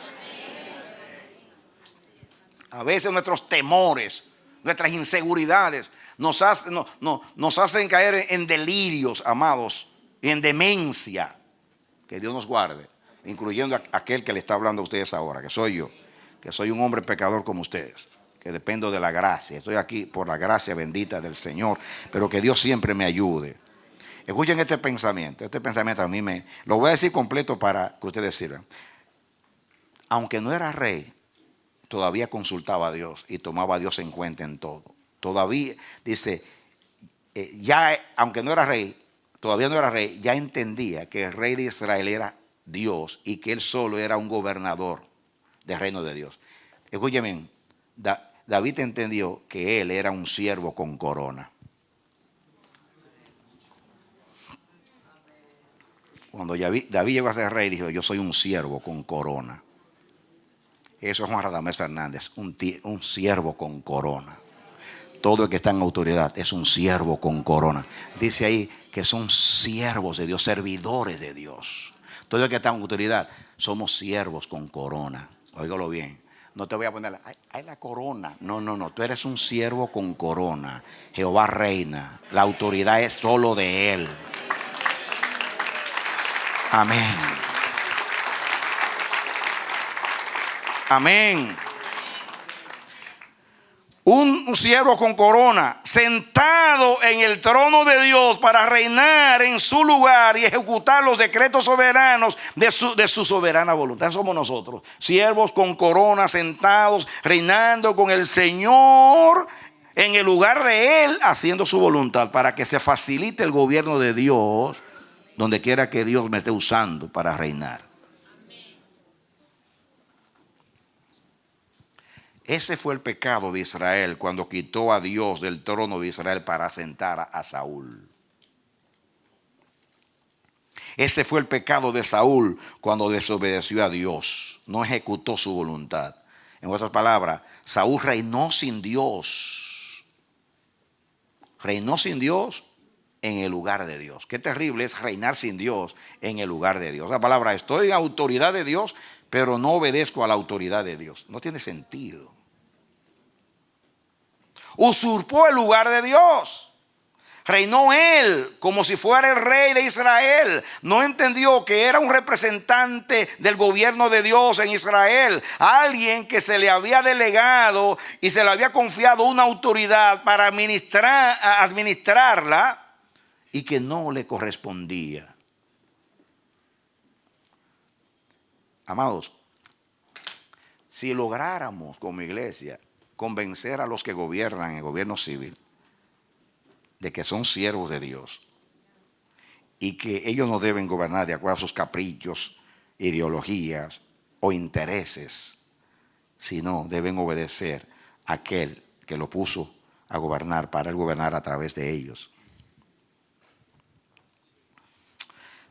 A veces nuestros temores, nuestras inseguridades nos hacen caer en delirios, amados, y en demencia. Que Dios nos guarde. Incluyendo a aquel que le está hablando a ustedes ahora, que soy yo, que soy un hombre pecador como ustedes, que dependo de la gracia. Estoy aquí por la gracia bendita del Señor, pero que Dios siempre me ayude. Escuchen este pensamiento a mí lo voy a decir completo para que ustedes sirvan. Aunque no era rey, todavía consultaba a Dios y tomaba a Dios en cuenta en todo. Todavía, dice, aunque no era rey, todavía no era rey, ya entendía que el rey de Israel era Dios y que él solo era un gobernador del reino de Dios. Escúcheme, David entendió que él era un siervo con corona. Cuando David llegó a ser rey, dijo, yo soy un siervo con corona. Eso es Juan Radamés Fernández, un siervo con corona. Todo el que está en autoridad es un siervo con corona. Dice ahí que son siervos de Dios, servidores de Dios. Todo el que está en autoridad, somos siervos con corona. Óigalo bien. No te voy a poner, hay la corona. No. Tú eres un siervo con corona. Jehová reina. La autoridad es solo de Él. Amén. Amén. Un siervo con corona, sentado en el trono de Dios para reinar en su lugar y ejecutar los decretos soberanos de su soberana voluntad. Somos nosotros, siervos con corona, sentados, reinando con el Señor en el lugar de Él, haciendo su voluntad para que se facilite el gobierno de Dios donde quiera que Dios me esté usando para reinar. Ese fue el pecado de Israel cuando quitó a Dios del trono de Israel para sentar a Saúl. Ese fue el pecado de Saúl cuando desobedeció a Dios, no ejecutó su voluntad. En otras palabras, Saúl reinó sin Dios. Reinó sin Dios en el lugar de Dios. Qué terrible es reinar sin Dios en el lugar de Dios. La palabra, estoy en autoridad de Dios, pero no obedezco a la autoridad de Dios. No tiene sentido. Usurpó el lugar de Dios. Reinó él como si fuera el rey de Israel. No entendió que era un representante del gobierno de Dios en Israel. Alguien que se le había delegado y se le había confiado una autoridad para administrarla y que no le correspondía. Amados, si lográramos como iglesia convencer a los que gobiernan el gobierno civil de que son siervos de Dios y que ellos no deben gobernar de acuerdo a sus caprichos, ideologías o intereses, sino deben obedecer a aquel que lo puso a gobernar, para él gobernar a través de ellos.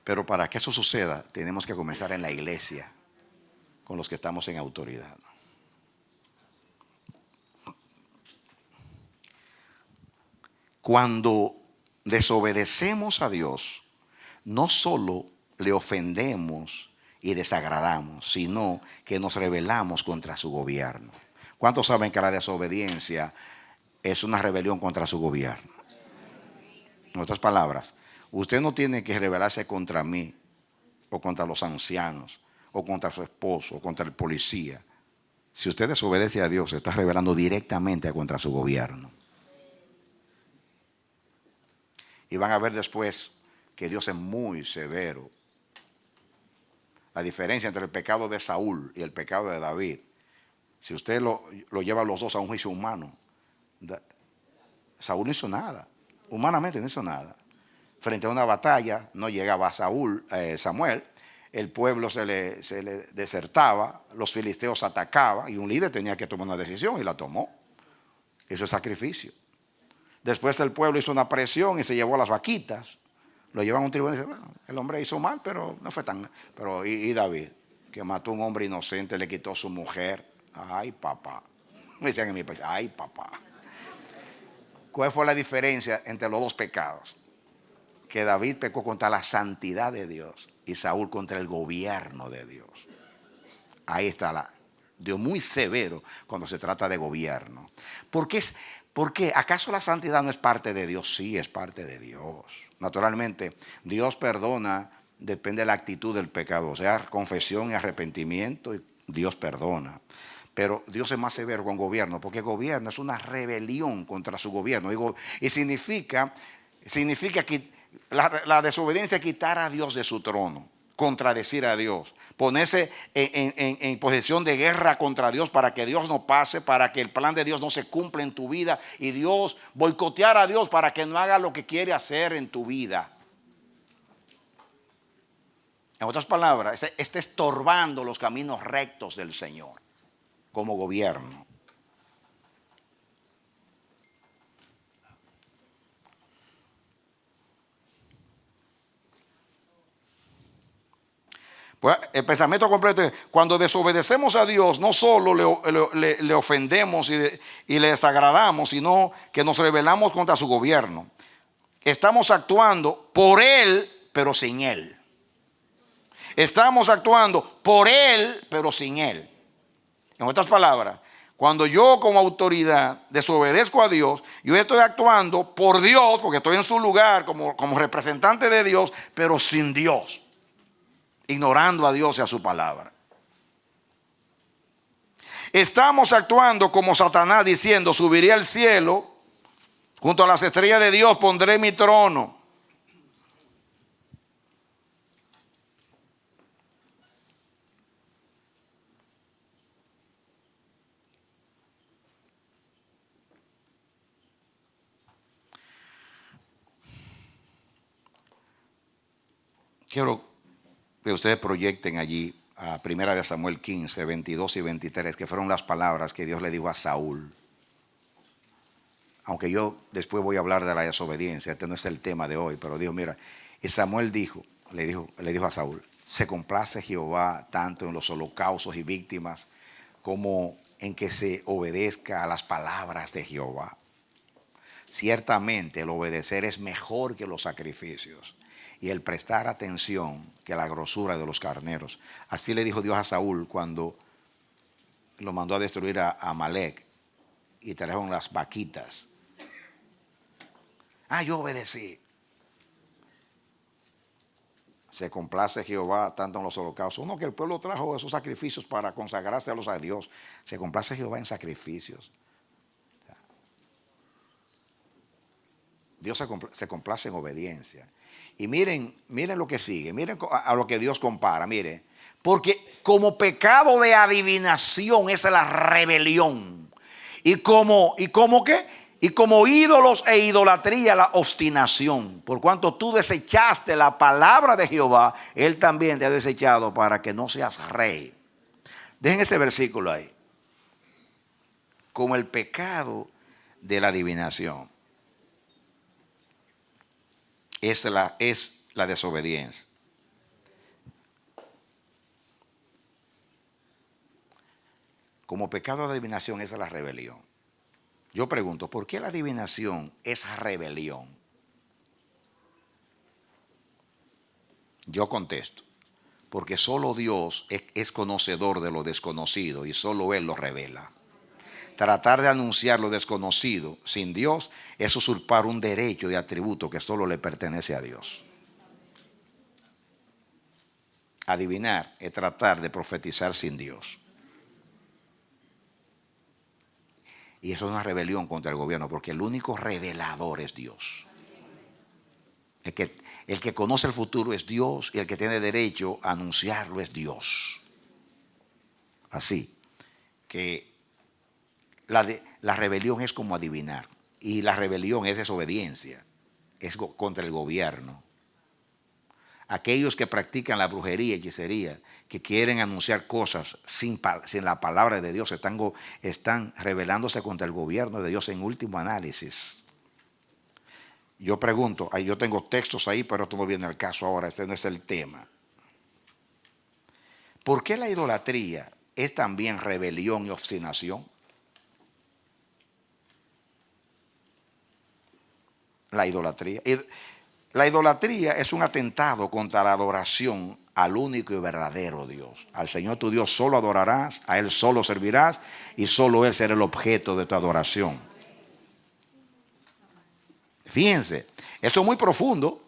Pero para que eso suceda, tenemos que comenzar en la iglesia, con los que estamos en autoridad. Cuando desobedecemos a Dios, no solo le ofendemos y desagradamos, sino que nos rebelamos contra su gobierno. ¿Cuántos saben que la desobediencia es una rebelión contra su gobierno? En otras palabras, usted no tiene que rebelarse contra mí, o contra los ancianos, o contra su esposo, o contra el policía. Si usted desobedece a Dios, se está rebelando directamente contra su gobierno. Y van a ver después que Dios es muy severo. La diferencia entre el pecado de Saúl y el pecado de David, si usted lo lleva los dos a un juicio humano, Saúl no hizo nada, humanamente no hizo nada. Frente a una batalla no llegaba Samuel, el pueblo se le desertaba, los filisteos atacaban y un líder tenía que tomar una decisión y la tomó. Eso es sacrificio. Después el pueblo hizo una presión y se llevó a las vaquitas. Lo llevan a un tribunal y dicen, bueno, el hombre hizo mal, pero no fue tan... Pero ¿y David? Que mató a un hombre inocente, le quitó a su mujer. Ay, papá. Me decían en mi país, ay, papá. ¿Cuál fue la diferencia entre los dos pecados? Que David pecó contra la santidad de Dios y Saúl contra el gobierno de Dios. Ahí está Dios muy severo cuando se trata de gobierno. ¿Por qué? ¿Acaso la santidad no es parte de Dios? Sí, es parte de Dios. Naturalmente, Dios perdona, depende de la actitud del pecado. O sea, confesión y arrepentimiento, y Dios perdona. Pero Dios es más severo con gobierno, porque gobierno es una rebelión contra su gobierno. Y significa que la desobediencia es quitar a Dios de su trono, contradecir a Dios, ponerse en posición de guerra contra Dios para que Dios no pase, para que el plan de Dios no se cumpla en tu vida, y Dios boicotear a Dios para que no haga lo que quiere hacer en tu vida. En otras palabras, está estorbando los caminos rectos del Señor como gobierno. Pues el pensamiento completo es, cuando desobedecemos a Dios, no solo le ofendemos y le desagradamos, sino que nos rebelamos contra su gobierno. Estamos actuando por Él, pero sin Él. Estamos actuando por Él, pero sin Él. En otras palabras, cuando yo como autoridad desobedezco a Dios, yo estoy actuando por Dios, porque estoy en su lugar como representante de Dios, pero sin Dios. Ignorando a Dios y a su palabra. Estamos actuando como Satanás diciendo, subiré al cielo, junto a las estrellas de Dios pondré mi trono. Quiero que ustedes proyecten allí a 1 Samuel 15, 22 y 23, que fueron las palabras que Dios le dijo a Saúl. Aunque yo después voy a hablar de la desobediencia, este no es el tema de hoy, pero Dios, mira, y Samuel le dijo a Saúl, se complace Jehová tanto en los holocaustos y víctimas como en que se obedezca a las palabras de Jehová. Ciertamente el obedecer es mejor que los sacrificios, y el prestar atención que la grosura de los carneros. Así le dijo Dios a Saúl cuando lo mandó a destruir a Amalek y trajeron las vaquitas. Yo obedecí. Se complace Jehová tanto en los holocaustos. No, que el pueblo trajo esos sacrificios para consagrárselos a Dios. Se complace Jehová en sacrificios. Dios se complace en obediencia. Y miren lo que sigue, miren a lo que Dios compara, miren. Porque como pecado de adivinación es la rebelión. Y como ídolos e idolatría la obstinación. Por cuanto tú desechaste la palabra de Jehová, Él también te ha desechado para que no seas rey. Dejen ese versículo ahí. como el pecado de la adivinación. Es la desobediencia. Como pecado de adivinación es la rebelión. Yo pregunto, ¿por qué la adivinación es rebelión? Yo contesto, porque solo Dios es conocedor de lo desconocido y solo Él lo revela. Tratar de anunciar lo desconocido sin Dios es usurpar un derecho y atributo que solo le pertenece a Dios. Adivinar es tratar de profetizar sin Dios. Y eso es una rebelión contra el gobierno, porque el único revelador es Dios. El que conoce el futuro es Dios y el que tiene derecho a anunciarlo es Dios. Así que la rebelión es como adivinar, y la rebelión es desobediencia, es contra el gobierno. Aquellos que practican la brujería y hechicería, que quieren anunciar cosas sin la palabra de Dios, están rebelándose contra el gobierno de Dios en último análisis. Yo pregunto, yo tengo textos ahí, pero esto no viene al caso ahora, este no es el tema. ¿Por qué la idolatría es también rebelión y obstinación? La idolatría. La idolatría es un atentado contra la adoración al único y verdadero Dios. Al Señor tu Dios solo adorarás, a Él solo servirás y solo Él será el objeto de tu adoración. Fíjense, esto es muy profundo.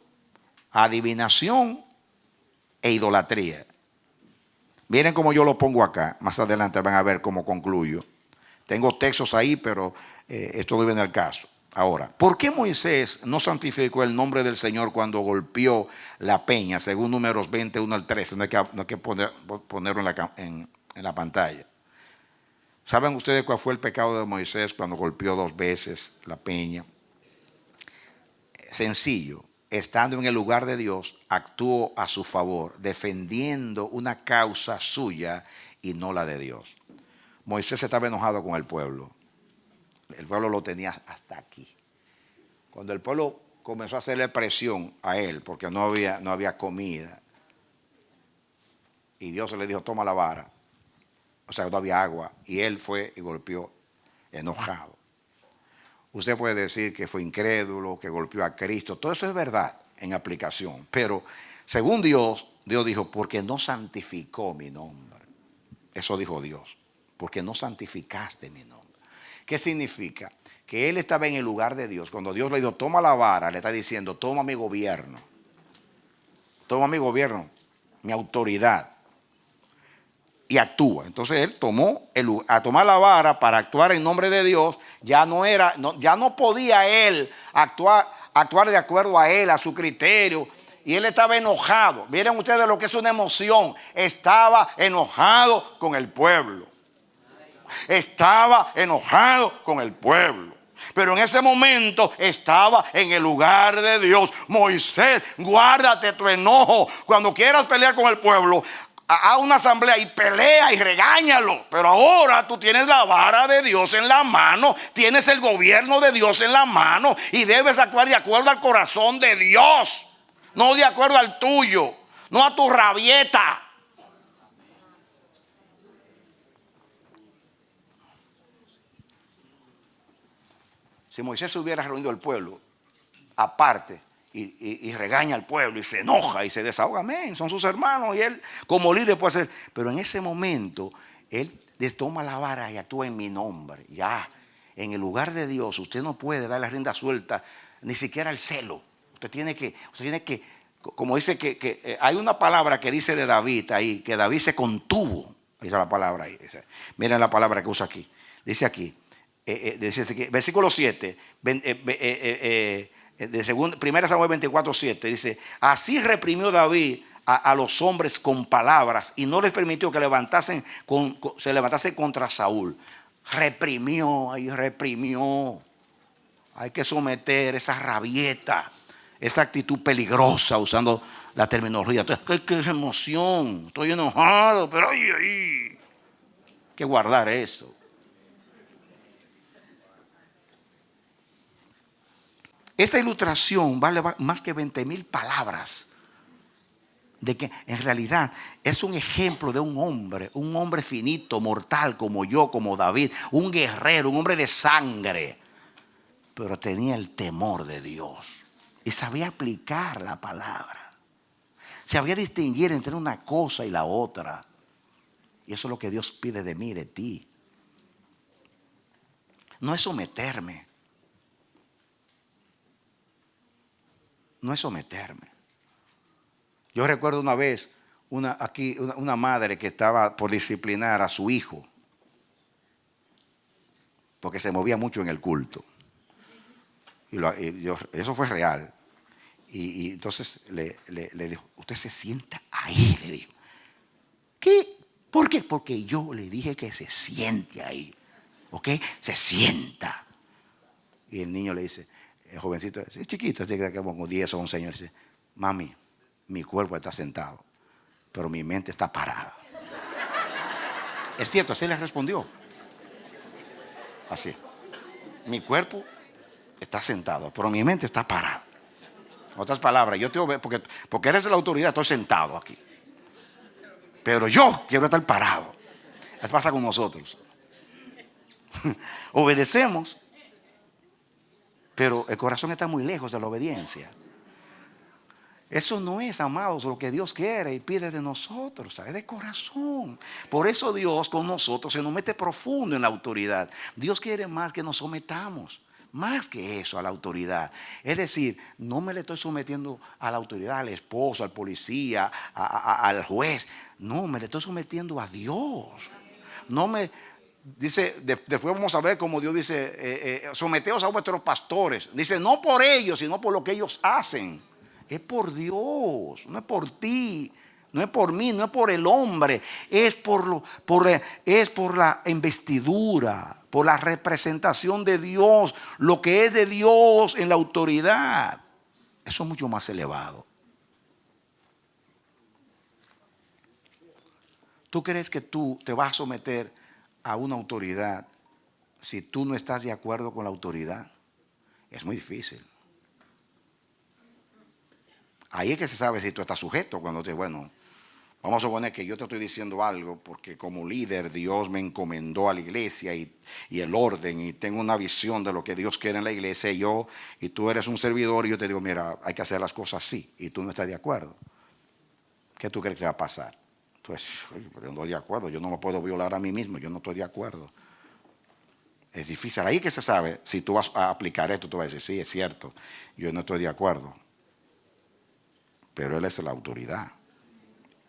Adivinación e idolatría. Miren cómo yo lo pongo acá. Más adelante van a ver cómo concluyo. Tengo textos ahí, pero esto no viene al caso. Ahora, ¿por qué Moisés no santificó el nombre del Señor cuando golpeó la peña? Según Números 21 al 13. No hay que ponerlo en la pantalla. ¿Saben ustedes cuál fue el pecado de Moisés cuando golpeó 2 veces la peña? Sencillo. Estando en el lugar de Dios, actuó a su favor, defendiendo una causa suya y no la de Dios. Moisés estaba enojado con el pueblo. El pueblo lo tenía hasta aquí. Cuando el pueblo comenzó a hacerle presión a él, porque no había comida, y Dios le dijo, toma la vara, o sea, no había agua, y él fue y golpeó enojado. Usted puede decir que fue incrédulo, que golpeó a Cristo, todo eso es verdad en aplicación, pero según Dios dijo, porque no santificó mi nombre. Eso dijo Dios, porque no santificaste mi nombre. ¿Qué significa? Que él estaba en el lugar de Dios. Cuando Dios le dijo, toma la vara, le está diciendo, toma mi gobierno. Toma mi gobierno, mi autoridad. Y actúa. Entonces él a tomar la vara para actuar en nombre de Dios, ya no podía él actuar de acuerdo a él, a su criterio. Y él estaba enojado. Miren ustedes lo que es una emoción. Estaba enojado con el pueblo. Estaba enojado con el pueblo. Pero en ese momento estaba en el lugar de Dios. Moisés, guárdate tu enojo. Cuando quieras pelear con el pueblo, haz una asamblea y pelea y regáñalo. Pero ahora tú tienes la vara de Dios en la mano. Tienes el gobierno de Dios en la mano. Y debes actuar de acuerdo al corazón de Dios. No de acuerdo al tuyo. No a tu rabieta. Si Moisés se hubiera reunido al pueblo aparte y regaña al pueblo y se enoja y se desahoga, amén, son sus hermanos y él como líder puede hacer. Pero en ese momento él les toma la vara y actúa en mi nombre. Ya, en el lugar de Dios usted no puede dar la rienda suelta ni siquiera al celo. Usted tiene que como dice que hay una palabra que dice de David ahí, que David se contuvo. Esa es la palabra ahí. Miren la palabra que usa aquí. Dice aquí. Versículo 7 de 1 Samuel 24, 7 dice, así reprimió David a los hombres con palabras y no les permitió que se levantasen contra Saúl. Reprimió. Hay que someter esa rabieta, esa actitud peligrosa, usando la terminología. Entonces, qué emoción, estoy enojado, pero hay que guardar eso. Esta ilustración vale más que 20,000 palabras. De que en realidad es un ejemplo de un hombre finito, mortal como yo, como David, un guerrero, un hombre de sangre, pero tenía el temor de Dios y sabía aplicar la palabra, sabía distinguir entre una cosa y la otra. Y eso es lo que Dios pide de mí, de ti. No es someterme, no es someterme. Yo recuerdo una vez una madre que estaba por disciplinar a su hijo porque se movía mucho en el culto. Eso fue real. Y entonces le dijo, usted se sienta ahí, le dijo. ¿Qué? ¿Por qué? Porque yo le dije que se siente ahí. ¿Ok? Se sienta. Y el niño le dice, el jovencito, es chiquito, como 10 o 11 años, dice, mami, mi cuerpo está sentado, pero mi mente está parada. Es cierto, así le respondió. Así. Mi cuerpo está sentado, pero mi mente está parada. En otras palabras, yo te obedezco porque eres la autoridad, estoy sentado aquí. Pero yo quiero estar parado. Eso pasa con nosotros. Obedecemos, pero el corazón está muy lejos de la obediencia. Eso no es, amados, lo que Dios quiere y pide de nosotros, ¿sabes? De corazón. Por eso Dios con nosotros se nos mete profundo en la autoridad. Dios quiere más que nos sometamos, más que eso, a la autoridad. Es decir, no me le estoy sometiendo a la autoridad, al esposo, al policía, al juez. No, me le estoy sometiendo a Dios. No me... Dice, después vamos a ver cómo Dios dice, someteos a vuestros pastores. Dice, no por ellos, sino por lo que ellos hacen. Es por Dios, no es por ti, no es por mí, no es por el hombre, es por la investidura, por la representación de Dios, lo que es de Dios en la autoridad. Eso es mucho más elevado. ¿Tú crees que tú te vas a someter a una autoridad si tú no estás de acuerdo con la autoridad? Es muy difícil. Ahí es que se sabe si tú estás sujeto. Cuando bueno, vamos a suponer que yo te estoy diciendo algo porque como líder Dios me encomendó a la iglesia y el orden, y tengo una visión de lo que Dios quiere en la iglesia, y tú eres un servidor, y yo te digo, mira, hay que hacer las cosas así, y tú no estás de acuerdo. ¿Qué tú crees que va a pasar? Pues yo no estoy de acuerdo, yo no me puedo violar a mí mismo, yo no estoy de acuerdo. Es difícil. Ahí que se sabe si tú vas a aplicar esto, tú vas a decir, sí, es cierto, yo no estoy de acuerdo. Pero Él es la autoridad.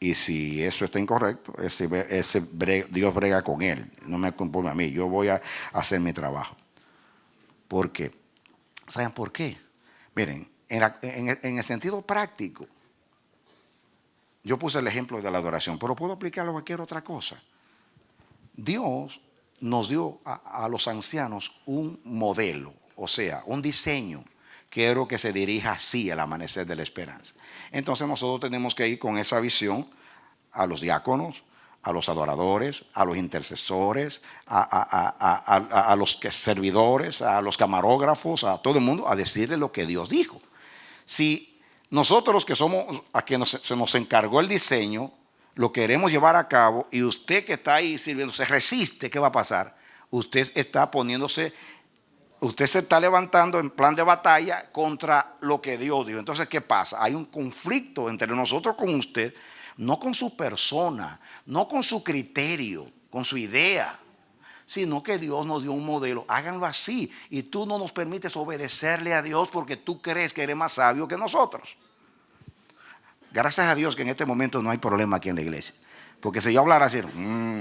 Y si eso está incorrecto, Dios brega con él. No me compone a mí. Yo voy a hacer mi trabajo. ¿Por qué? ¿Saben por qué? Miren, en el sentido práctico, yo puse el ejemplo de la adoración, pero puedo aplicarlo a cualquier otra cosa. Dios nos dio a los ancianos un modelo, o sea, un diseño. Quiero que se dirija así al amanecer de la esperanza. Entonces nosotros tenemos que ir con esa visión a los diáconos, a los adoradores, a los intercesores, a los servidores, a los camarógrafos, a todo el mundo, a decirle lo que Dios dijo. Si nosotros que somos a quien se nos encargó el diseño, lo queremos llevar a cabo, y usted que está ahí sirviendo se resiste, ¿qué va a pasar? Usted se está levantando en plan de batalla contra lo que Dios dijo. Entonces, ¿qué pasa? Hay un conflicto entre nosotros con usted, no con su persona, no con su criterio, con su idea, sino que Dios nos dio un modelo. Háganlo así. Y tú no nos permites obedecerle a Dios porque tú crees que eres más sabio que nosotros. Gracias a Dios que en este momento no hay problema aquí en la iglesia. Porque si yo hablara así,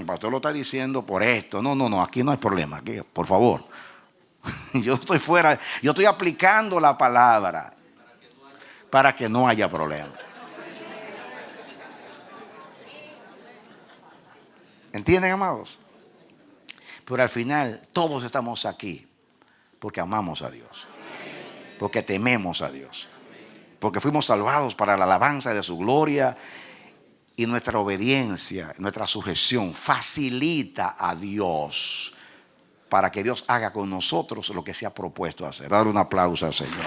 pastor lo está diciendo por esto. No, aquí no hay problema. Aquí, por favor. Yo estoy fuera, yo estoy aplicando la palabra para que no haya problema. ¿Entienden, amados? Pero al final todos estamos aquí porque amamos a Dios, porque tememos a Dios, porque fuimos salvados para la alabanza de su gloria, y nuestra obediencia, nuestra sujeción facilita a Dios para que Dios haga con nosotros lo que se ha propuesto hacer. Dar un aplauso al Señor.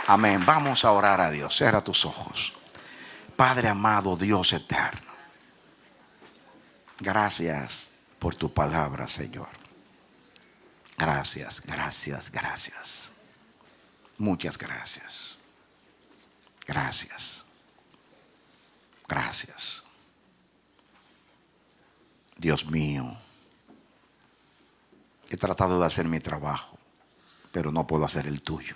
Amén. Vamos a orar a Dios. Cierra tus ojos. Padre amado, Dios eterno, gracias por tu palabra, Señor. Gracias, gracias, gracias. Muchas gracias. Gracias. Gracias. Dios mío, he tratado de hacer mi trabajo, pero no puedo hacer el tuyo.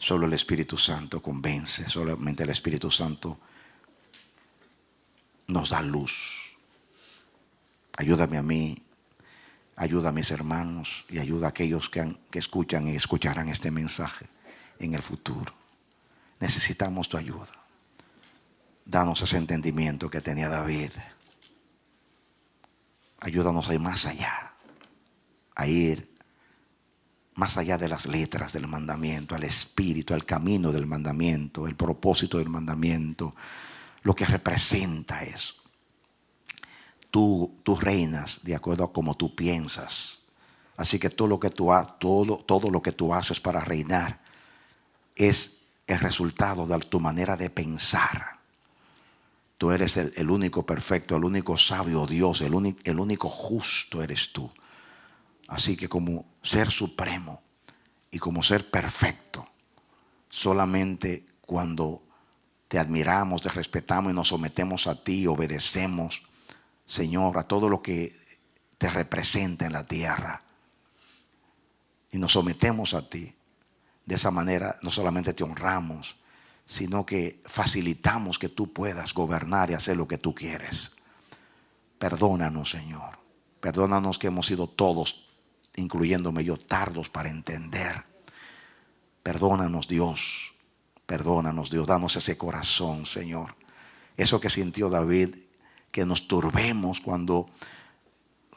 Solo el Espíritu Santo convence, solamente el Espíritu Santo nos da luz. Ayúdame a mí, ayuda a mis hermanos y ayuda a aquellos que escuchan y escucharán este mensaje en el futuro. Necesitamos tu ayuda. Danos ese entendimiento que tenía David. Ayúdanos a ir más allá, a ir más allá de las letras del mandamiento, al espíritu, al camino del mandamiento, el propósito del mandamiento, lo que representa eso. Tú reinas de acuerdo a como tú piensas. Así que todo lo que tú haces para reinar es el resultado de tu manera de pensar. Tú eres el único perfecto, el único sabio Dios, el único justo eres tú. Así que como ser supremo y como ser perfecto, solamente cuando te admiramos, te respetamos y nos sometemos a ti, obedecemos, Señor, a todo lo que te representa en la tierra, y nos sometemos a ti, de esa manera no solamente te honramos, sino que facilitamos que tú puedas gobernar y hacer lo que tú quieres. Perdónanos, Señor. Perdónanos que hemos sido todos, incluyéndome yo, tardos para entender. Perdónanos, Dios. Perdónanos, Dios. Danos ese corazón, Señor. Eso que sintió David, que nos turbemos cuando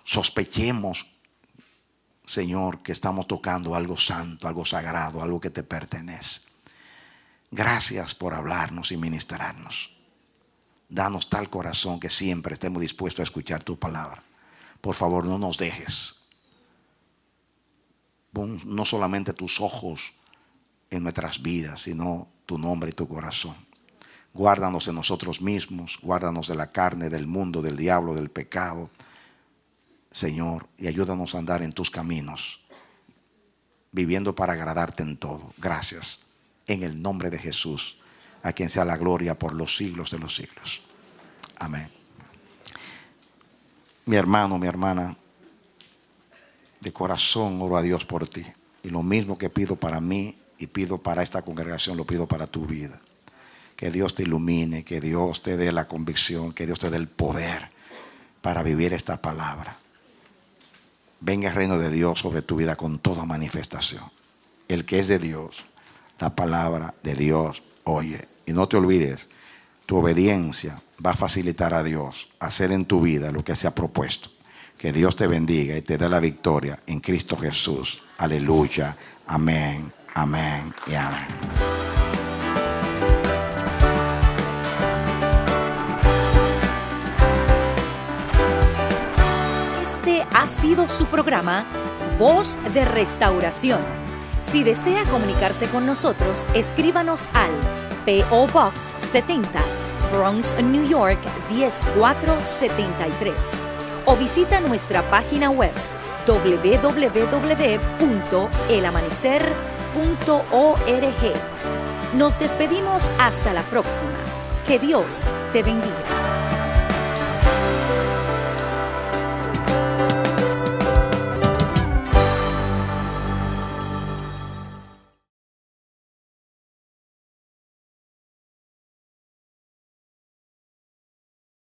sospechemos, Señor, que estamos tocando algo santo, algo sagrado, algo que te pertenece. Gracias por hablarnos y ministrarnos. Danos tal corazón que siempre estemos dispuestos a escuchar tu palabra. Por favor, no nos dejes. Pon no solamente tus ojos en nuestras vidas, sino tu nombre y tu corazón. Guárdanos de nosotros mismos, guárdanos de la carne, del mundo, del diablo, del pecado, Señor, y ayúdanos a andar en tus caminos, viviendo para agradarte en todo. Gracias. En el nombre de Jesús, a quien sea la gloria por los siglos de los siglos. Amén. Mi hermano, mi hermana, de corazón oro a Dios por ti. Y lo mismo que pido para mí y pido para esta congregación, lo pido para tu vida. Que Dios te ilumine, que Dios te dé la convicción, que Dios te dé el poder para vivir esta palabra. Venga el reino de Dios sobre tu vida con toda manifestación. El que es de Dios, la palabra de Dios oye. Y no te olvides, tu obediencia va a facilitar a Dios hacer en tu vida lo que se ha propuesto. Que Dios te bendiga y te dé la victoria en Cristo Jesús. Aleluya. Amén, amén y amén. Este ha sido su programa Voz de Restauración. Si desea comunicarse con nosotros, escríbanos al P.O. Box 70, Bronx, New York 10473. O visita nuestra página web www.elamanecer.org. Nos despedimos hasta la próxima. Que Dios te bendiga.